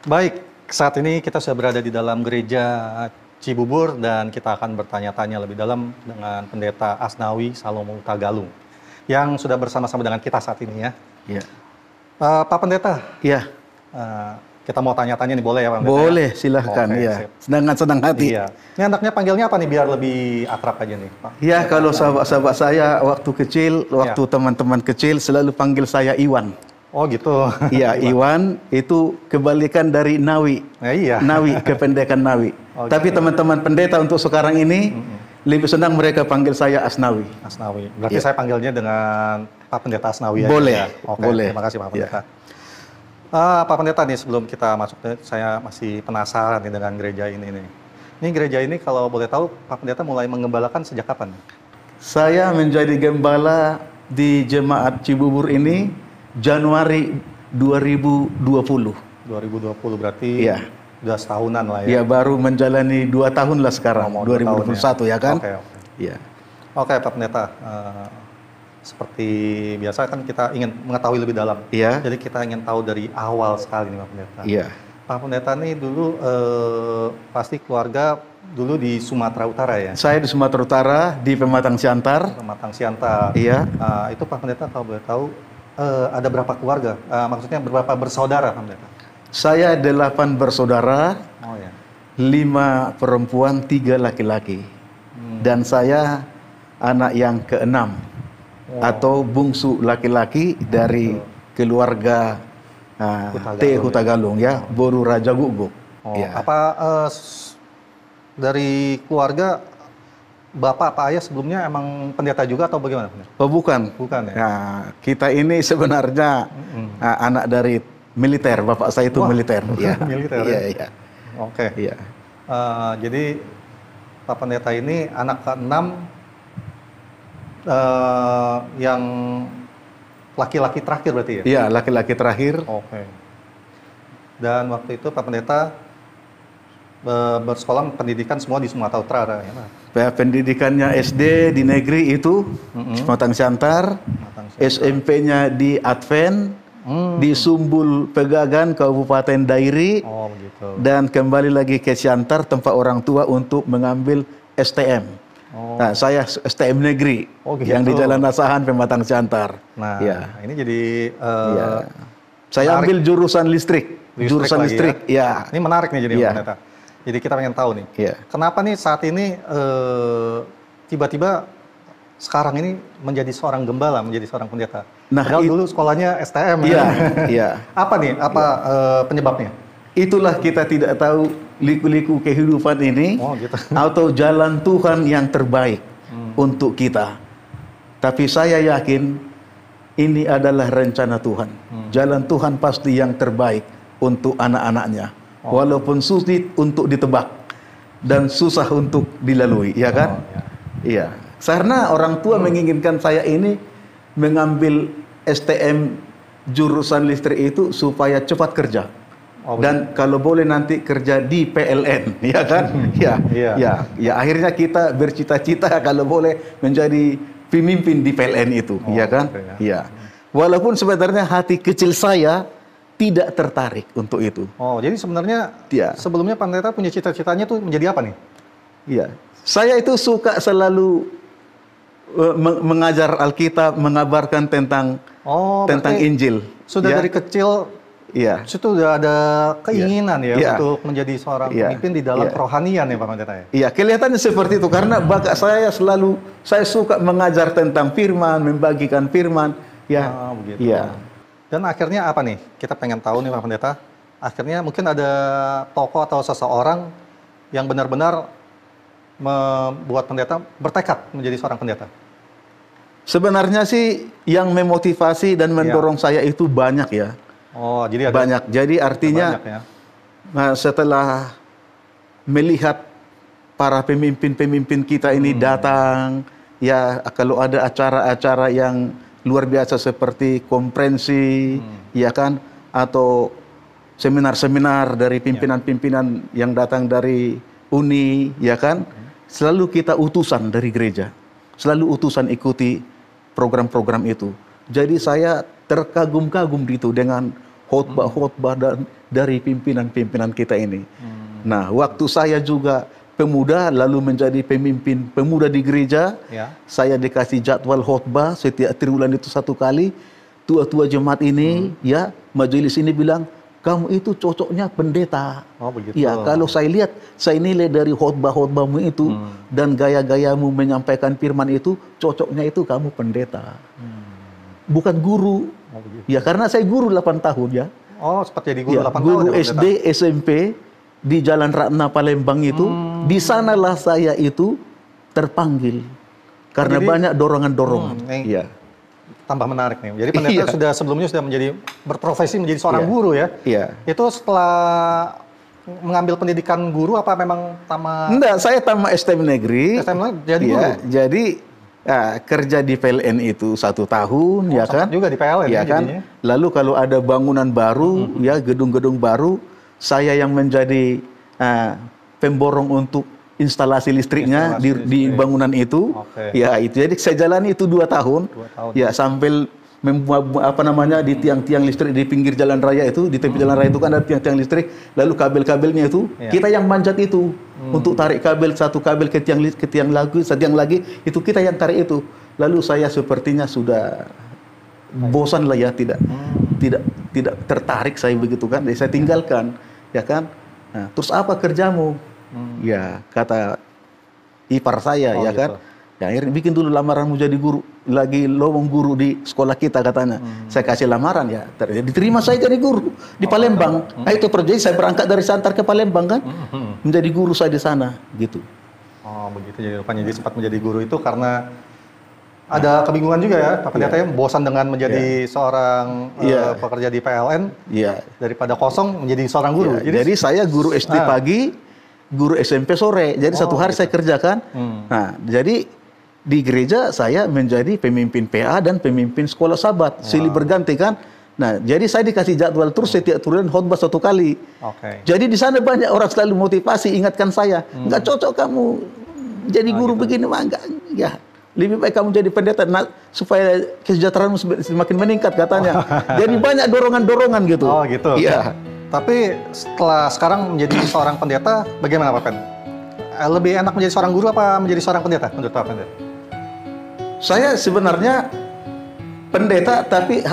Baik, saat ini kita sudah berada di dalam gereja Cibubur dan kita akan bertanya-tanya lebih dalam dengan Pendeta Asnawi Salomo Tagalung yang sudah bersama-sama dengan kita saat ini ya. Ya. Pak Pendeta, Ya, kita mau tanya-tanya nih, boleh ya Pak Pendeta? boleh, silahkan. Oke, Ya, sip. dengan senang hati. Iya. Ini anaknya panggilnya apa nih biar lebih akrab aja nih, Pak? Ya, kalau sahabat-sahabat saya waktu kecil, waktu Ya. teman-teman kecil selalu panggil saya Iwan. Oh gitu. Iya, Iwan itu kebalikan dari Nawi. Ya, iya. Nawi, kependekan Nawi. Oh, Tapi gitu. teman-teman pendeta untuk sekarang ini lebih senang mereka panggil saya Asnawi. Asnawi. Berarti Ya. saya panggilnya dengan Pak Pendeta Asnawi aja Boleh, ya? Oke, boleh. terima kasih Pak Ya. Pendeta. Pak Pendeta nih, sebelum kita masuk, saya masih penasaran nih dengan gereja ini nih. Ini gereja ini kalau boleh tahu, Pak Pendeta mulai mengembalakan sejak kapan? Saya menjadi gembala di Jemaat Cibubur ini Januari 2020. 2020 berarti Iya. udah setahunan lah Ya, ya? baru menjalani 2 tahun lah sekarang, Oh, mau 2 tahun 2021 ya kan? Oke. Iya. Oke Pak Pendeta, seperti biasa kan kita ingin mengetahui lebih dalam. Iya. Jadi kita ingin tahu dari awal sekali nih Pak Pendeta. Iya. Pak Pendeta nih dulu pasti keluarga dulu di Sumatera Utara ya? Saya di Sumatera Utara, di Pematang Siantar. Pematang Siantar. Iya. Itu Pak Pendeta kalau boleh tahu ada berapa keluarga? Maksudnya berapa bersaudara Pak Pendeta? Saya 8 bersaudara, Oh ya. 5 perempuan, 3 laki-laki. Dan saya anak yang ke-6 atau bungsu laki-laki dari keluarga T. Hutagalung ya, Boru Raja Guguk. Oh, Ya. apa dari keluarga bapak apa ayah sebelumnya emang pendeta juga atau bagaimana? Oh bukan. Bukan ya? Nah, kita ini sebenarnya anak dari militer. Bapak saya itu Wah, militer. Ya. militer ya? Iya, iya. Oke. Iya. Jadi Pak Pendeta ini anak ke-6 yang laki-laki terakhir berarti ya? Iya, laki-laki terakhir. Oke. Dan waktu itu Pak Pendeta bersekolah pendidikan semua di Sumatera Utara ya Pak? Pendidikannya SD di negeri itu, Pematang Siantar. Pematang Siantar. SMP-nya di Advent, di Sumbul Pegagan, Kabupaten Dairi. Oh begitu. Dan kembali lagi ke Siantar, tempat orang tua untuk mengambil STM. Oh. Nah, saya STM negeri Oh, gitu. yang di Jalan Asahan, Pematang Siantar. Nah, Ya. ini jadi Ya. Saya menarik. ambil jurusan listrik. Jurusan lagi listrik, ya. Ini menarik nih jadi Iya. Pak Pendeta. Jadi kita pengen tahu nih, Iya. kenapa nih saat ini tiba-tiba sekarang ini menjadi seorang gembala, menjadi seorang pendeta. Nah, Padahal dulu sekolahnya STM. Iya, ya. iya. Apa nih? Apa penyebabnya? Itulah kita tidak tahu liku-liku kehidupan ini Oh gitu. atau jalan Tuhan yang terbaik untuk kita. Tapi saya yakin ini adalah rencana Tuhan. Jalan Tuhan pasti yang terbaik untuk anak-anaknya. Walaupun sulit untuk ditebak dan susah untuk dilalui, ya kan? Oh, ya. Iya. Karena orang tua menginginkan saya ini mengambil STM jurusan listrik itu supaya cepat kerja. Oh, Dan kalau boleh nanti kerja di PLN, ya kan? Ya, Iya. ya, ya. Akhirnya kita bercita-cita kalau boleh menjadi pemimpin di PLN itu, ya kan? gitu ya. Ya. Walaupun sebenarnya hati kecil saya tidak tertarik untuk itu. Oh, jadi sebenarnya Iya. sebelumnya Pak Pendeta punya cita-citanya tuh menjadi apa nih? Iya. Saya itu suka selalu mengajar Alkitab, mengabarkan tentang Oh, tentang berarti Injil. sudah Ya. dari kecil Iya. itu udah ada keinginan ya Iya. untuk menjadi seorang Iya. pemimpin di dalam Iya. kerohanian ya Pak Pendeta ya? Iya, kelihatannya seperti itu karena bakat saya suka mengajar tentang firman, membagikan firman. Ya. Begitu. Iya. Dan akhirnya apa nih? Kita pengen tahu nih Pak Pendeta. Akhirnya mungkin ada tokoh atau seseorang yang benar-benar membuat pendeta bertekad menjadi seorang pendeta. Sebenarnya sih yang memotivasi dan mendorong saya itu banyak ya. Oh, jadi ada Banyak. Jadi artinya banyak ya. setelah melihat para pemimpin-pemimpin kita ini datang, ya kalau ada acara-acara yang luar biasa seperti konferensi, ya kan, atau seminar-seminar dari pimpinan-pimpinan yang datang dari Uni, ya kan, selalu kita utusan dari gereja, selalu utusan ikuti program-program itu. Jadi saya terkagum-kagum gitu dengan khotbah dari pimpinan-pimpinan kita ini. Nah, waktu saya juga pemuda lalu menjadi pemimpin pemuda di gereja, saya dikasih jadwal khotbah setiap triwulan itu 1 kali. Tua-tua jemaat ini, ya, majelis ini bilang, kamu itu cocoknya pendeta. Oh, begitu. Ya, kalau saya lihat, saya nilai dari khotbah-khotbahmu itu dan gaya-gayamu menyampaikan firman itu, cocoknya itu kamu pendeta. Bukan guru. Oh, begitu. Ya, karena saya guru 8 tahun ya. Oh, sempat jadi guru Ya, 8 tahun. guru ya, SD, pendeta? SMP di Jalan Ratna Palembang itu, di sanalah saya itu terpanggil karena Jadi, banyak dorongan-dorongan. Ya. Tambah menarik nih. Jadi pendeta sebelumnya sudah berprofesi menjadi seorang guru ya. Iya. Itu setelah mengambil pendidikan guru apa memang tamat? Enggak, saya tamat STM negeri. STM jadi guru. Ya, jadi kerja di PLN itu 1 tahun, ya kan? Juga di PLN ya kan? jadinya. Lalu kalau ada bangunan baru, ya gedung-gedung baru, saya yang menjadi pemborong untuk instalasi listriknya di bangunan itu. Ya, itu jadi saya jalani itu 2 tahun. 2 tahun. Ya, sambil di tiang-tiang listrik di pinggir jalan raya itu, di tepi jalan raya itu kan ada tiang-tiang listrik, lalu kabel-kabelnya itu kita yang manjat itu untuk tarik kabel, satu kabel ke tiang lagi itu kita yang tarik itu. Lalu saya sepertinya sudah bosan lah ya, tidak tertarik saya begitu kan, jadi saya tinggalkan, ya kan. Nah, terus apa kerjamu? Ya, kata ipar saya, ya kan. Ya, akhirnya bikin dulu lamaranmu jadi guru, lagi lowong guru di sekolah kita katanya. Saya kasih lamaran ya, diterima saya jadi guru di Palembang. Nah, itu perjalanan saya berangkat dari Santar ke Palembang kan, menjadi guru saya di sana, gitu. Oh, begitu jadi rupanya. Jadi sempat menjadi guru itu karena ada kebingungan juga ya, Pak Pendeta, bosan dengan menjadi seorang pekerja di PLN, daripada kosong menjadi seorang guru. Jadi saya guru SD pagi, guru SMP sore. Jadi satu hari saya kerjakan. Nah, jadi di gereja saya menjadi pemimpin PA dan pemimpin sekolah sahabat, silih berganti kan. Nah, jadi saya dikasih jadwal terus setiap turun khotbah 1 kali. Jadi di sana banyak orang selalu motivasi, ingatkan saya, nggak cocok kamu jadi guru begini, mah enggak. Ya, lebih baik kamu jadi pendeta, supaya kesejahteraanmu semakin meningkat katanya. Jadi banyak dorongan-dorongan gitu. Oh gitu. Iya. Tapi setelah sekarang menjadi seorang pendeta, bagaimana Pak Pen? Lebih enak menjadi seorang guru apa menjadi seorang pendeta menurut Pak Pendeta? Saya sebenarnya pendeta tapi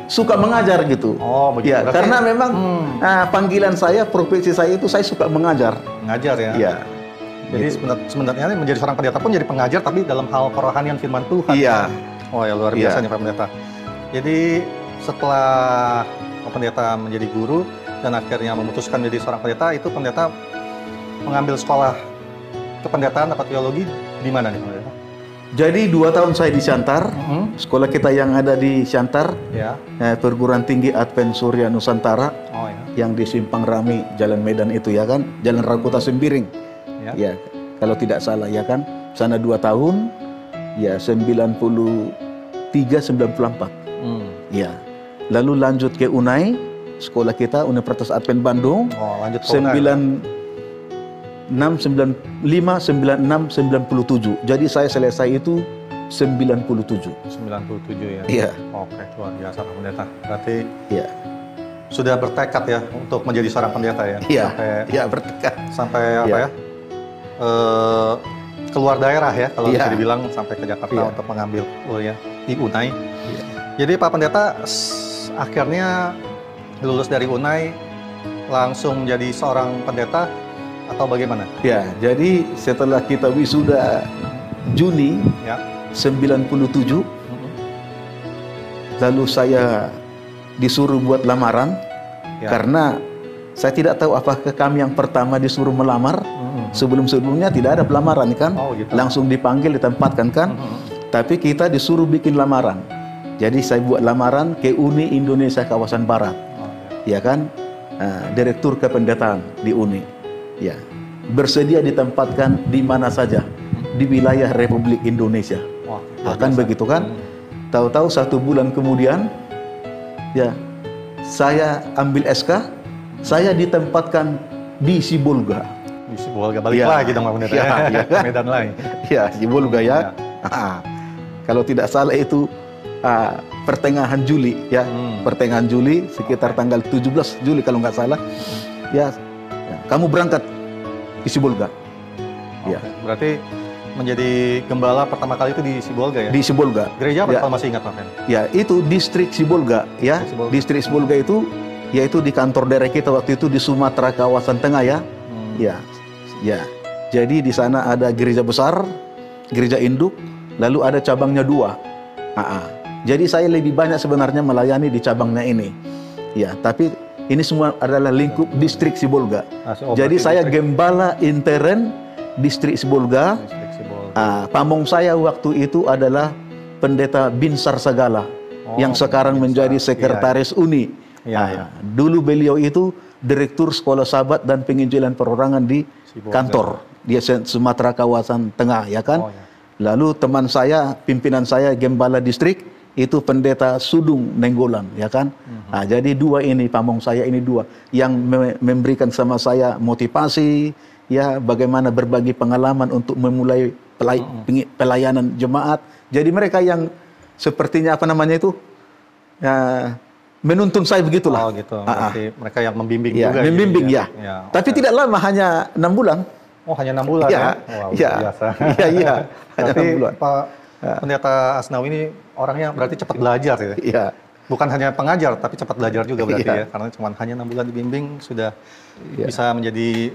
suka mengajar gitu. Oh begitu. Ya, karena memang panggilan saya, profesi saya itu saya suka mengajar. Mengajar ya? Iya. Jadi sebenarnya menjadi seorang pendeta pun jadi pengajar, tapi dalam hal kerohanian firman Tuhan. Iya. Oh ya, luar biasa nih Pak Pendeta. Jadi setelah Pak Pendeta menjadi guru dan akhirnya memutuskan menjadi seorang pendeta, itu pendeta mengambil sekolah kependetaan atau teologi di mana nih Pak Pendeta? Jadi 2 tahun saya di Siantar, sekolah kita yang ada di Siantar, perguruan tinggi Advent Surya Nusantara, yang di Simpang Rami, Jalan Medan itu ya kan, Jalan Rakuta Sembiring, ya kalau tidak salah ya kan, sana 2 tahun, ya 93-94, ya. Lalu lanjut ke UNAI, sekolah kita Universitas Advent Bandung, lanjut ke UNAI. 96, 97. Jadi saya selesai itu 97. 97 ya? Iya. Oke, luar biasa Pak Pendeta. Berarti sudah bertekad ya untuk menjadi seorang pendeta ya? Iya, bertekad. Sampai apa ya? Keluar daerah ya, kalau bisa dibilang, sampai ke Jakarta untuk mengambil kuliah di UNAI. Jadi Pak Pendeta akhirnya lulus dari UNAI langsung menjadi seorang pendeta atau bagaimana? Ya, jadi setelah kita wisuda Juni 97, lalu saya disuruh buat lamaran karena saya tidak tahu apakah kami yang pertama disuruh melamar. Sebelum-sebelumnya tidak ada pelamaran kan, langsung dipanggil, ditempatkan kan. Tapi kita disuruh bikin lamaran. Jadi saya buat lamaran ke Uni Indonesia Kawasan Barat, ya kan, Direktur Kependetaan di Uni. Ya, bersedia ditempatkan di mana saja di wilayah Republik Indonesia. Akan begitu kan? Tahu-tahu 1 bulan kemudian, ya, saya ambil SK, saya ditempatkan di Sibolga. Di Sibolga, balik lagi dong Pak Pendeta ya, Medan lain. Ya, Sibolga ya. Kalau tidak salah itu pertengahan Juli ya. Pertengahan Juli sekitar tanggal 17 Juli kalau nggak salah. Ya, kamu berangkat ke Sibolga. Ya. Berarti menjadi gembala pertama kali itu di Sibolga ya? Di Sibolga. Gereja apa ya. kalau masih ingat Pak Fen? Ya, itu distrik Sibolga ya. Distrik Sibolga itu yaitu di kantor daerah kita waktu itu di Sumatera kawasan tengah ya. Ya. Ya. Jadi di sana ada gereja besar, gereja induk, lalu ada cabangnya 2. Jadi saya lebih banyak sebenarnya melayani di cabangnya ini. Ya, tapi ini semua adalah lingkup distrik Sibolga. Jadi saya gembala intern distrik Sibolga. Pamong saya waktu itu adalah Pendeta Binsar Sagala yang sekarang menjadi sekretaris UNI. Dulu beliau itu direktur Sekolah Sahabat dan Penginjilan Perorangan di kantor di Sumatera kawasan tengah ya kan. Lalu teman saya, pimpinan saya gembala distrik itu Pendeta Sudung Nenggolan ya kan. Jadi 2 ini pamong saya ini 2 yang memberikan sama saya motivasi ya, bagaimana berbagi pengalaman untuk memulai pelayanan jemaat. Jadi mereka yang sepertinya apa namanya itu menuntun saya begitulah. Oh gitu. Berarti mereka yang membimbing ya, juga. Membimbing ya. Tapi tidak lama, hanya 6 bulan. Oh hanya 6 bulan ya? Wow, biasa. Iya. Tapi Pak Pendeta Asnawi ini orangnya berarti cepat belajar ya? Iya. Bukan hanya pengajar, tapi cepat belajar juga berarti ya? Karena cuma hanya 6 bulan dibimbing sudah bisa menjadi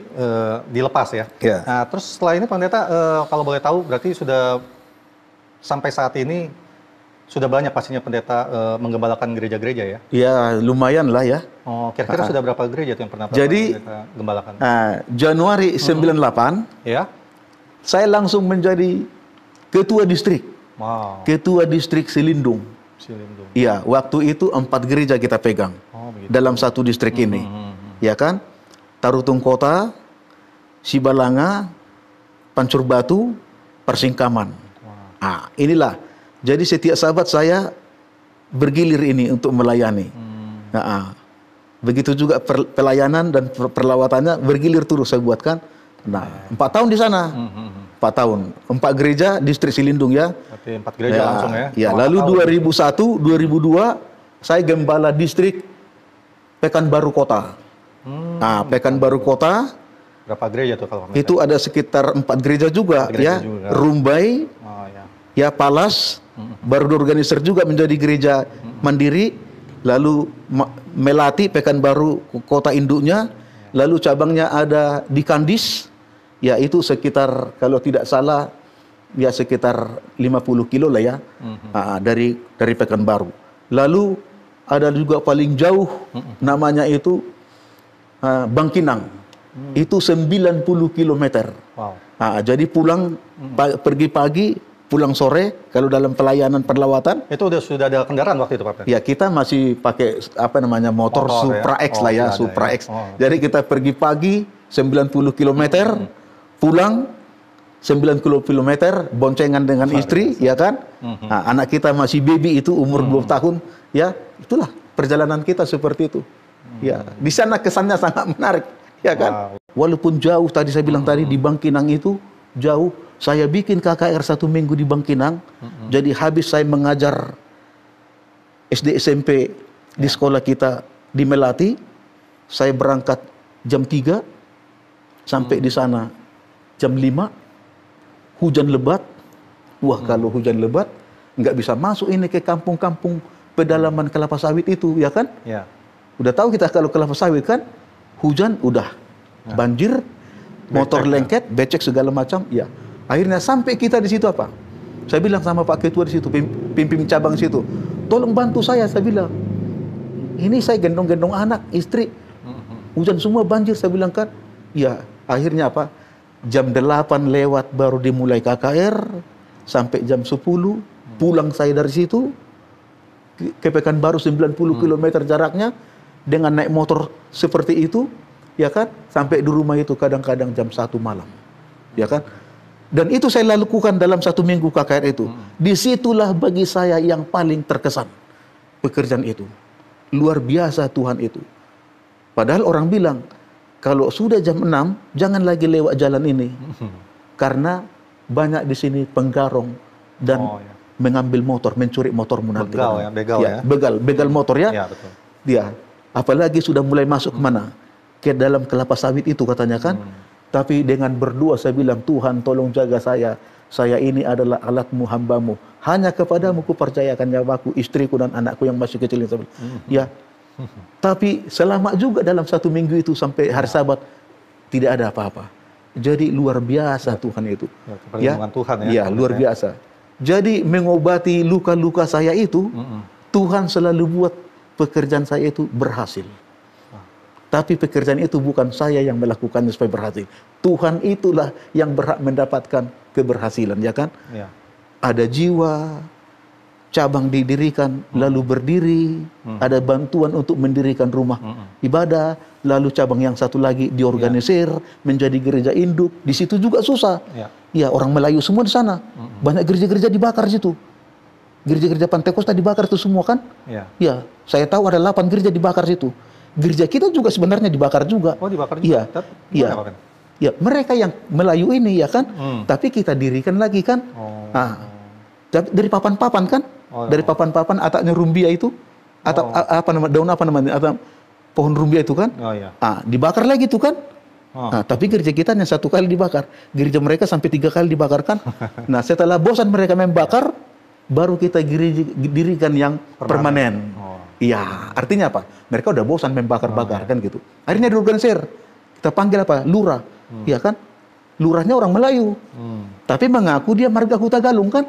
dilepas ya? Nah terus setelah ini Pak Pendeta, kalau boleh tahu berarti sudah sampai saat ini sudah banyak pastinya pendeta menggembalakan gereja-gereja ya? Ya lumayan lah ya. Oh, kira-kira sudah berapa gereja tuh yang pernah pendeta gembalakan? Januari 98, ya, saya langsung menjadi ketua distrik. Wow. Ketua distrik Silindung. Iya, waktu itu 4 gereja kita pegang dalam satu distrik ini. Ya kan? Tarutung Kota, Sibalanga, Pancur Batu, Persingkaman. Inilah. Jadi setiap sahabat saya bergilir ini untuk melayani. Begitu juga pelayanan dan perlawatannya bergilir terus saya buatkan. 4 tahun di sana. 4 tahun. 4 gereja distrik Silindung ya. Berarti 4 gereja langsung ya. Ya, lalu 2001, 2002 saya gembala distrik Pekanbaru Kota. Pekanbaru Kota. Berapa gereja tuh kalau? Itu ada sekitar 4 gereja juga ya. Rumbai. Ya, Palas, baru diorganisir juga menjadi gereja mandiri, lalu Melati, Pekanbaru kota induknya, lalu cabangnya ada di Kandis, ya itu sekitar kalau tidak salah ya sekitar 50 kilo lah ya, dari Pekanbaru. Lalu ada juga paling jauh namanya itu Bangkinang, itu 90 kilometer. Jadi pulang pergi pagi, pulang sore kalau dalam pelayanan perlawatan. Itu sudah ada kendaraan waktu itu Pak? Ya kita masih pakai apa namanya motor Supra X lah ya, Supra X. Jadi kita pergi pagi 90 km, pulang 90 km, boncengan dengan istri, ya kan? Anak kita masih baby itu umur 2 tahun, ya itulah perjalanan kita seperti itu. Ya di sana kesannya sangat menarik, ya kan? Walaupun jauh tadi saya bilang tadi di Bangkinang itu jauh. Saya bikin KKR 1 minggu di Bangkinang, jadi habis saya mengajar SD SMP di sekolah kita di Melati, saya berangkat jam 3, sampai di sana jam 5, hujan lebat. Wah kalau hujan lebat, nggak bisa masuk ini ke kampung-kampung pedalaman kelapa sawit itu, ya kan? Ya. Udah tahu kita kalau kelapa sawit kan, hujan udah, banjir, motor lengket, becek segala macam, ya. Akhirnya sampai kita di situ apa? Saya bilang sama Pak Ketua di situ, pimpin cabang situ, tolong bantu saya bilang. Ini saya gendong-gendong anak, istri, hujan semua banjir, saya bilang kan. Ya, akhirnya apa? Jam 8 lewat baru dimulai KKR, sampai jam 10, pulang saya dari situ, ke Pekanbaru 90 km jaraknya, dengan naik motor seperti itu, ya kan? Sampai di rumah itu kadang-kadang jam 1 malam, ya kan? Dan itu saya lakukan dalam 1 minggu KKR itu. Disitulah bagi saya yang paling terkesan pekerjaan itu. Luar biasa Tuhan itu. Padahal orang bilang, kalau sudah jam 6, jangan lagi lewat jalan ini. Karena banyak di sini penggarong dan mengambil motor, mencuri motormu nanti. Begal ya, begal ya. Begal motor ya. Iya, betul. Dia, apalagi sudah mulai masuk kemana? Ke dalam kelapa sawit itu katanya kan. Tapi dengan berdua saya bilang, Tuhan tolong jaga saya. Saya ini adalah alatmu, hambamu. Hanya kepadamu kupercayakan nyawaku, istriku dan anakku yang masih kecil. Ya. Tapi selama juga dalam 1 minggu itu sampai hari Sabat tidak ada apa-apa. Jadi luar biasa Tuhan itu. Ya, perlindungan Tuhan ya. Ya, luar biasa. Jadi mengobati luka-luka saya itu, Tuhan selalu buat pekerjaan saya itu berhasil. Tapi pekerjaan itu bukan saya yang melakukannya supaya berhasil. Tuhan itulah yang berhak mendapatkan keberhasilan, ya kan? Ya. Ada jiwa, cabang didirikan, lalu berdiri, ada bantuan untuk mendirikan rumah ibadah, lalu cabang yang satu lagi diorganisir menjadi gereja induk. Di situ juga susah. Ya, orang Melayu semua di sana. Banyak gereja-gereja dibakar situ. Gereja-gereja Pantekosta dibakar itu semua kan? Ya, saya tahu ada 8 gereja dibakar situ. Gereja kita juga sebenarnya dibakar juga. Oh, dibakar juga? Iya. Ya, mereka yang Melayu ini ya kan, tapi kita dirikan lagi kan. Dari papan-papan kan, dari papan-papan atapnya rumbia itu, atap daun apa namanya, atap pohon rumbia itu kan, dibakar lagi tuh kan. Tapi gereja kita hanya 1 kali dibakar, gereja mereka sampai 3 kali dibakar kan. Nah, setelah bosan mereka membakar, baru kita dirikan yang permanen. Iya, artinya apa? Mereka udah bosan membakar-bakar kan gitu. Akhirnya diorganisir. Kita panggil apa? Lurah. Iya kan? Lurahnya orang Melayu. Tapi mengaku dia marga Huta Galung kan?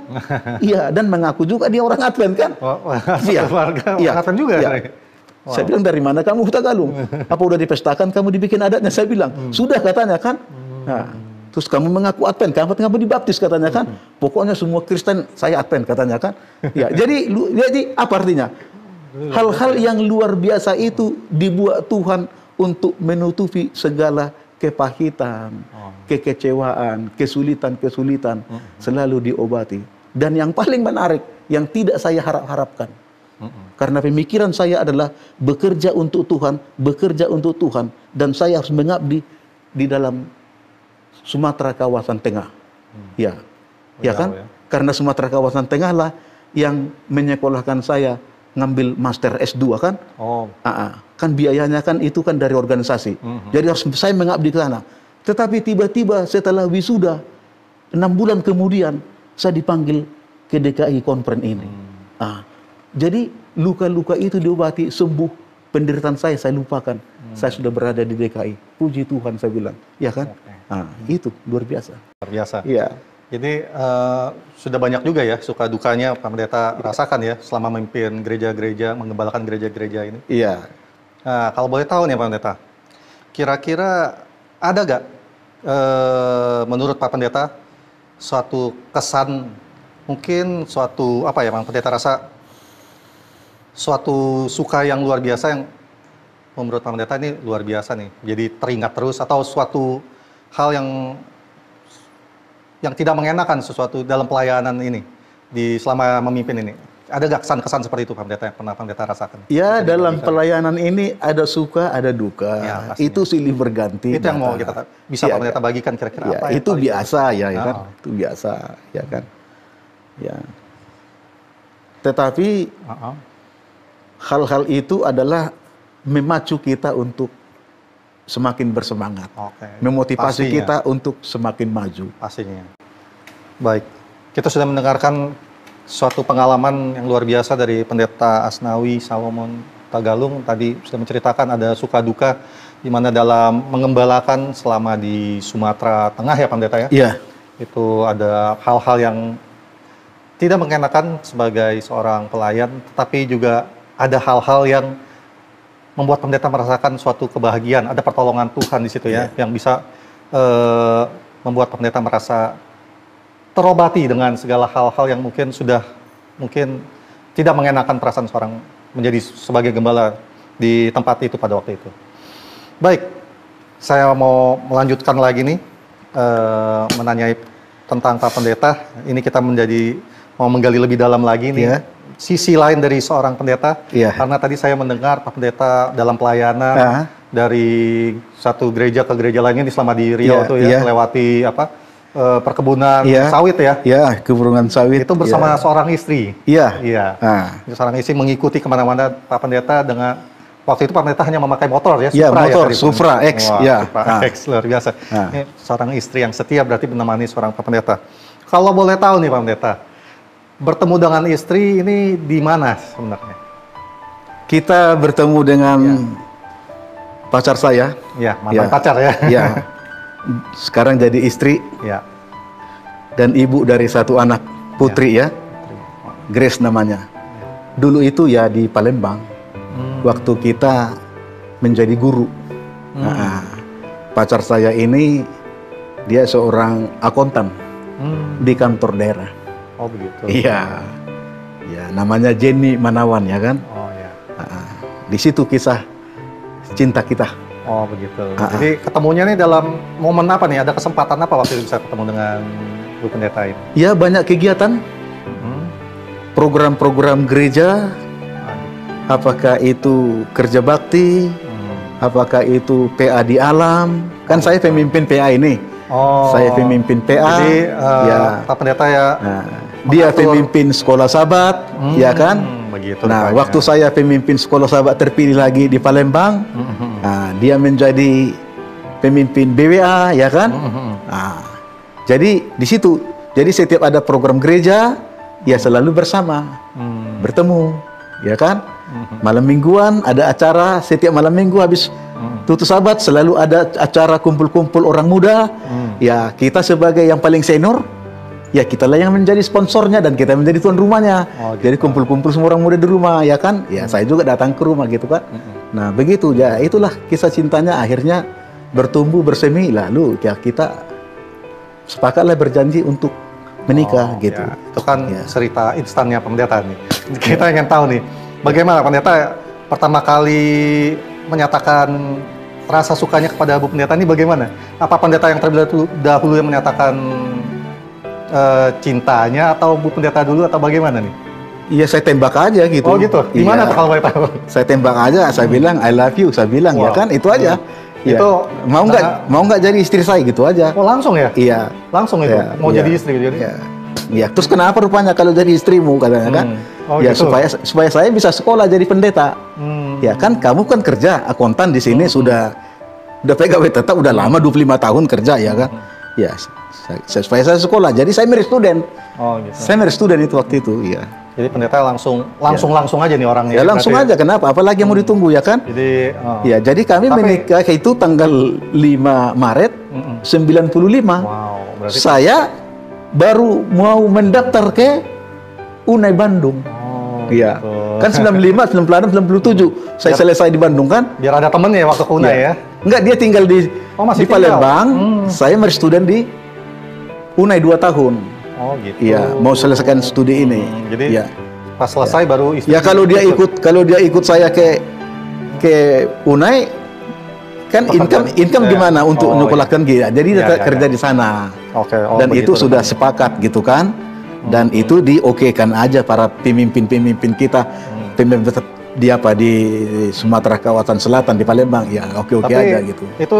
Iya, dan mengaku juga dia orang Advent kan? Iya. Marga Advent juga. Iya. Saya bilang, dari mana kamu Huta Galung? Apa udah dipestakan kamu dibikin adatnya? Saya bilang, sudah katanya kan? Nah, terus kamu mengaku Advent, kamu dibaptis katanya kan? Pokoknya semua Kristen saya Advent katanya kan? Ya, jadi apa artinya? Hal-hal yang luar biasa itu dibuat Tuhan untuk menutupi segala kepahitan, kekecewaan, kesulitan-kesulitan, selalu diobati. Dan yang paling menarik, yang tidak saya harap-harapkan, karena pemikiran saya adalah bekerja untuk Tuhan, dan saya harus mengabdi di dalam Sumatera kawasan tengah. Ya kan? Karena Sumatera kawasan tengah lah yang menyekolahkan saya ngambil master S2 kan? Kan biayanya kan itu kan dari organisasi. Jadi harus saya mengabdi ke sana. Tetapi tiba-tiba setelah wisuda 6 bulan kemudian saya dipanggil ke DKI Konfren ini. Jadi luka-luka itu diobati, sembuh. Penderitaan saya lupakan. Saya sudah berada di DKI. Puji Tuhan saya bilang. Ya kan? Itu luar biasa. Luar biasa. Iya. Jadi sudah banyak juga ya suka dukanya Pak Pendeta rasakan ya selama memimpin gereja-gereja, mengembalakan gereja-gereja ini. Iya. Nah, kalau boleh tahu nih Pak Pendeta, kira-kira ada gak menurut Pak Pendeta suatu kesan, mungkin suatu apa ya Pak Pendeta rasa suatu suka yang luar biasa yang menurut Pak Pendeta ini luar biasa nih, jadi teringat terus, atau suatu hal yang tidak mengenakan sesuatu dalam pelayanan ini selama memimpin ini. Ada gak kesan-kesan seperti itu Pak Pendeta yang pernah Pak Pendeta rasakan? Ya, dalam pelayanan ini ada suka, ada duka. Ya, itu silih berganti. Itu yang mau kita bisa Pak Pendeta bagikan kira-kira apa yang itu biasa ya kan? Itu biasa ya kan. Ya. Tetapi hal-hal itu adalah memacu kita untuk semakin bersemangat, memotivasi kita untuk semakin maju. Pastinya. Baik, kita sudah mendengarkan suatu pengalaman yang luar biasa dari Pendeta Asnawi Salomon Tagalung. Tadi sudah menceritakan ada suka duka di mana dalam mengembalakan selama di Sumatera Tengah ya Pendeta ya. Iya. Itu ada hal-hal yang tidak mengenakan sebagai seorang pelayan, tetapi juga ada hal-hal yang membuat pendeta merasakan suatu kebahagiaan, ada pertolongan Tuhan di situ ya, yang bisa membuat pendeta merasa terobati dengan segala hal-hal yang mungkin tidak mengenakan perasaan seorang menjadi sebagai gembala di tempat itu pada waktu itu. Baik, saya mau melanjutkan lagi nih, menanyai tentang Pak Pendeta. Ini kita mau menggali lebih dalam lagi nih. Sisi lain dari seorang pendeta, karena tadi saya mendengar Pak Pendeta dalam pelayanan dari satu gereja ke gereja lainnya selama di Riau melewati perkebunan Iya. sawit ya. Ya, keburuan sawit. Itu bersama ya. seorang istri. Iya. Iya. Ah. Seorang istri mengikuti kemana-mana Pak Pendeta dengan waktu itu Pak Pendeta hanya memakai motor ya, Iya, Supra motor, tadi. Supra X, Wah, ya. Supra Ah. X luar biasa. Ah. Ini seorang istri yang setia berarti menemani seorang Pak Pendeta. Kalau boleh tahu nih Pak Pendeta, bertemu dengan istri ini di mana sebenarnya? Kita bertemu dengan pacar saya. Ya, mantan Ya. pacar ya. Ya. Sekarang jadi istri Ya. dan ibu dari satu anak, putri ya. Grace namanya. Dulu itu ya di Palembang. Waktu kita menjadi guru. Nah, pacar saya ini dia seorang akuntan di kantor daerah. Oh begitu. Iya. Ya, namanya Jenny Manawan ya kan. Oh ya. Di situ kisah cinta kita. Oh begitu. Jadi ketemunya nih dalam momen apa nih? Ada kesempatan apa waktu itu bisa ketemu dengan Bu Pendeta ini? Ya, banyak kegiatan, program-program gereja, apakah itu kerja bakti, apakah itu PA di alam. Kan saya pemimpin PA ini. Oh. Saya pemimpin PA. Jadi ya. Pak Pendeta ya. Nah, dia pemimpin sekolah sahabat, ya kan? Begitu. Nah, rupanya. waktu saya pemimpin sekolah sahabat terpilih lagi di Palembang, nah, dia menjadi pemimpin BWA, ya kan? Nah, jadi di situ, jadi setiap ada program gereja, ya selalu bersama, bertemu, ya kan? Malam mingguan ada acara, setiap malam minggu habis tutup sahabat selalu ada acara kumpul-kumpul orang muda. Ya, kita sebagai yang paling senior, ya kitalah yang menjadi sponsornya dan kita menjadi tuan rumahnya. Oh, gitu. Jadi kumpul-kumpul semua orang muda di rumah, ya kan? Ya, saya juga datang ke rumah gitu kan. Nah, begitu ya, itulah kisah cintanya akhirnya bertumbuh bersemi, lalu ya kita sepakatlah berjanji untuk menikah gitu. Ya. Itu kan Ya. cerita instannya Pendeta nih. Kita ingin tahu nih, bagaimana Pendeta pertama kali menyatakan rasa sukanya kepada Bu Pendeta ini bagaimana? Apa Pendeta yang terlebih dahulu yang menyatakan cintanya atau Bu Pendeta dulu atau bagaimana nih? Iya, saya tembak aja gitu. Oh gitu. Di mana Iya. tuh kalau boleh tahu? Saya tembak aja, saya bilang I love you, saya bilang ya Wow. kan, itu aja. Ya. Itu mau nggak jadi istri saya gitu aja. Oh langsung ya? Iya. Langsung itu Ya, mau iya. jadi istri jadi. Iya. Iya. Terus kenapa rupanya kalau jadi istrimu katanya kan? Oh, Ya gitu. supaya saya bisa sekolah jadi pendeta. Ya kan kamu kan kerja akuntan di sini sudah pegawai tetap udah lama 25 tahun kerja ya kan? Ya supaya saya sekolah. Jadi saya merit student. Oh gitu. Saya merit student itu waktu itu, ya. Jadi Pendeta langsung aja nih orangnya. Ya langsung Berarti- aja, kenapa? Apalagi yang mau ditunggu ya kan? Jadi Ya, jadi kami Tapi- menikah itu tanggal 5 Maret 95. wow, berarti Saya baru mau mendaftar ke UNAI Bandung. oh, Iya. gitu. Kan 95, 96, 97 saya selesai di Bandung kan? Biar ada temennya waktu ke UNAI ya. Enggak, dia tinggal di Oh, masih di Palembang. tinggal. Saya merit student di UNAI 2 tahun. Oh gitu. Iya, mau selesaikan studi ini. Jadi Iya. pas selesai baru istri. Ya kalau dia ikut saya ke UNAI kan income gimana untuk Oh, menyekolahkan dia. Jadi dia Ya, ya, kerja ya. di sana. Oke. Oh, Dan begitu itu sudah rupanya. sepakat gitu kan. Dan itu diokekan aja para pemimpin-pemimpin kita. Pemimpin di Sumatera kawasan selatan di Palembang. Ya oke-oke Tapi aja gitu. itu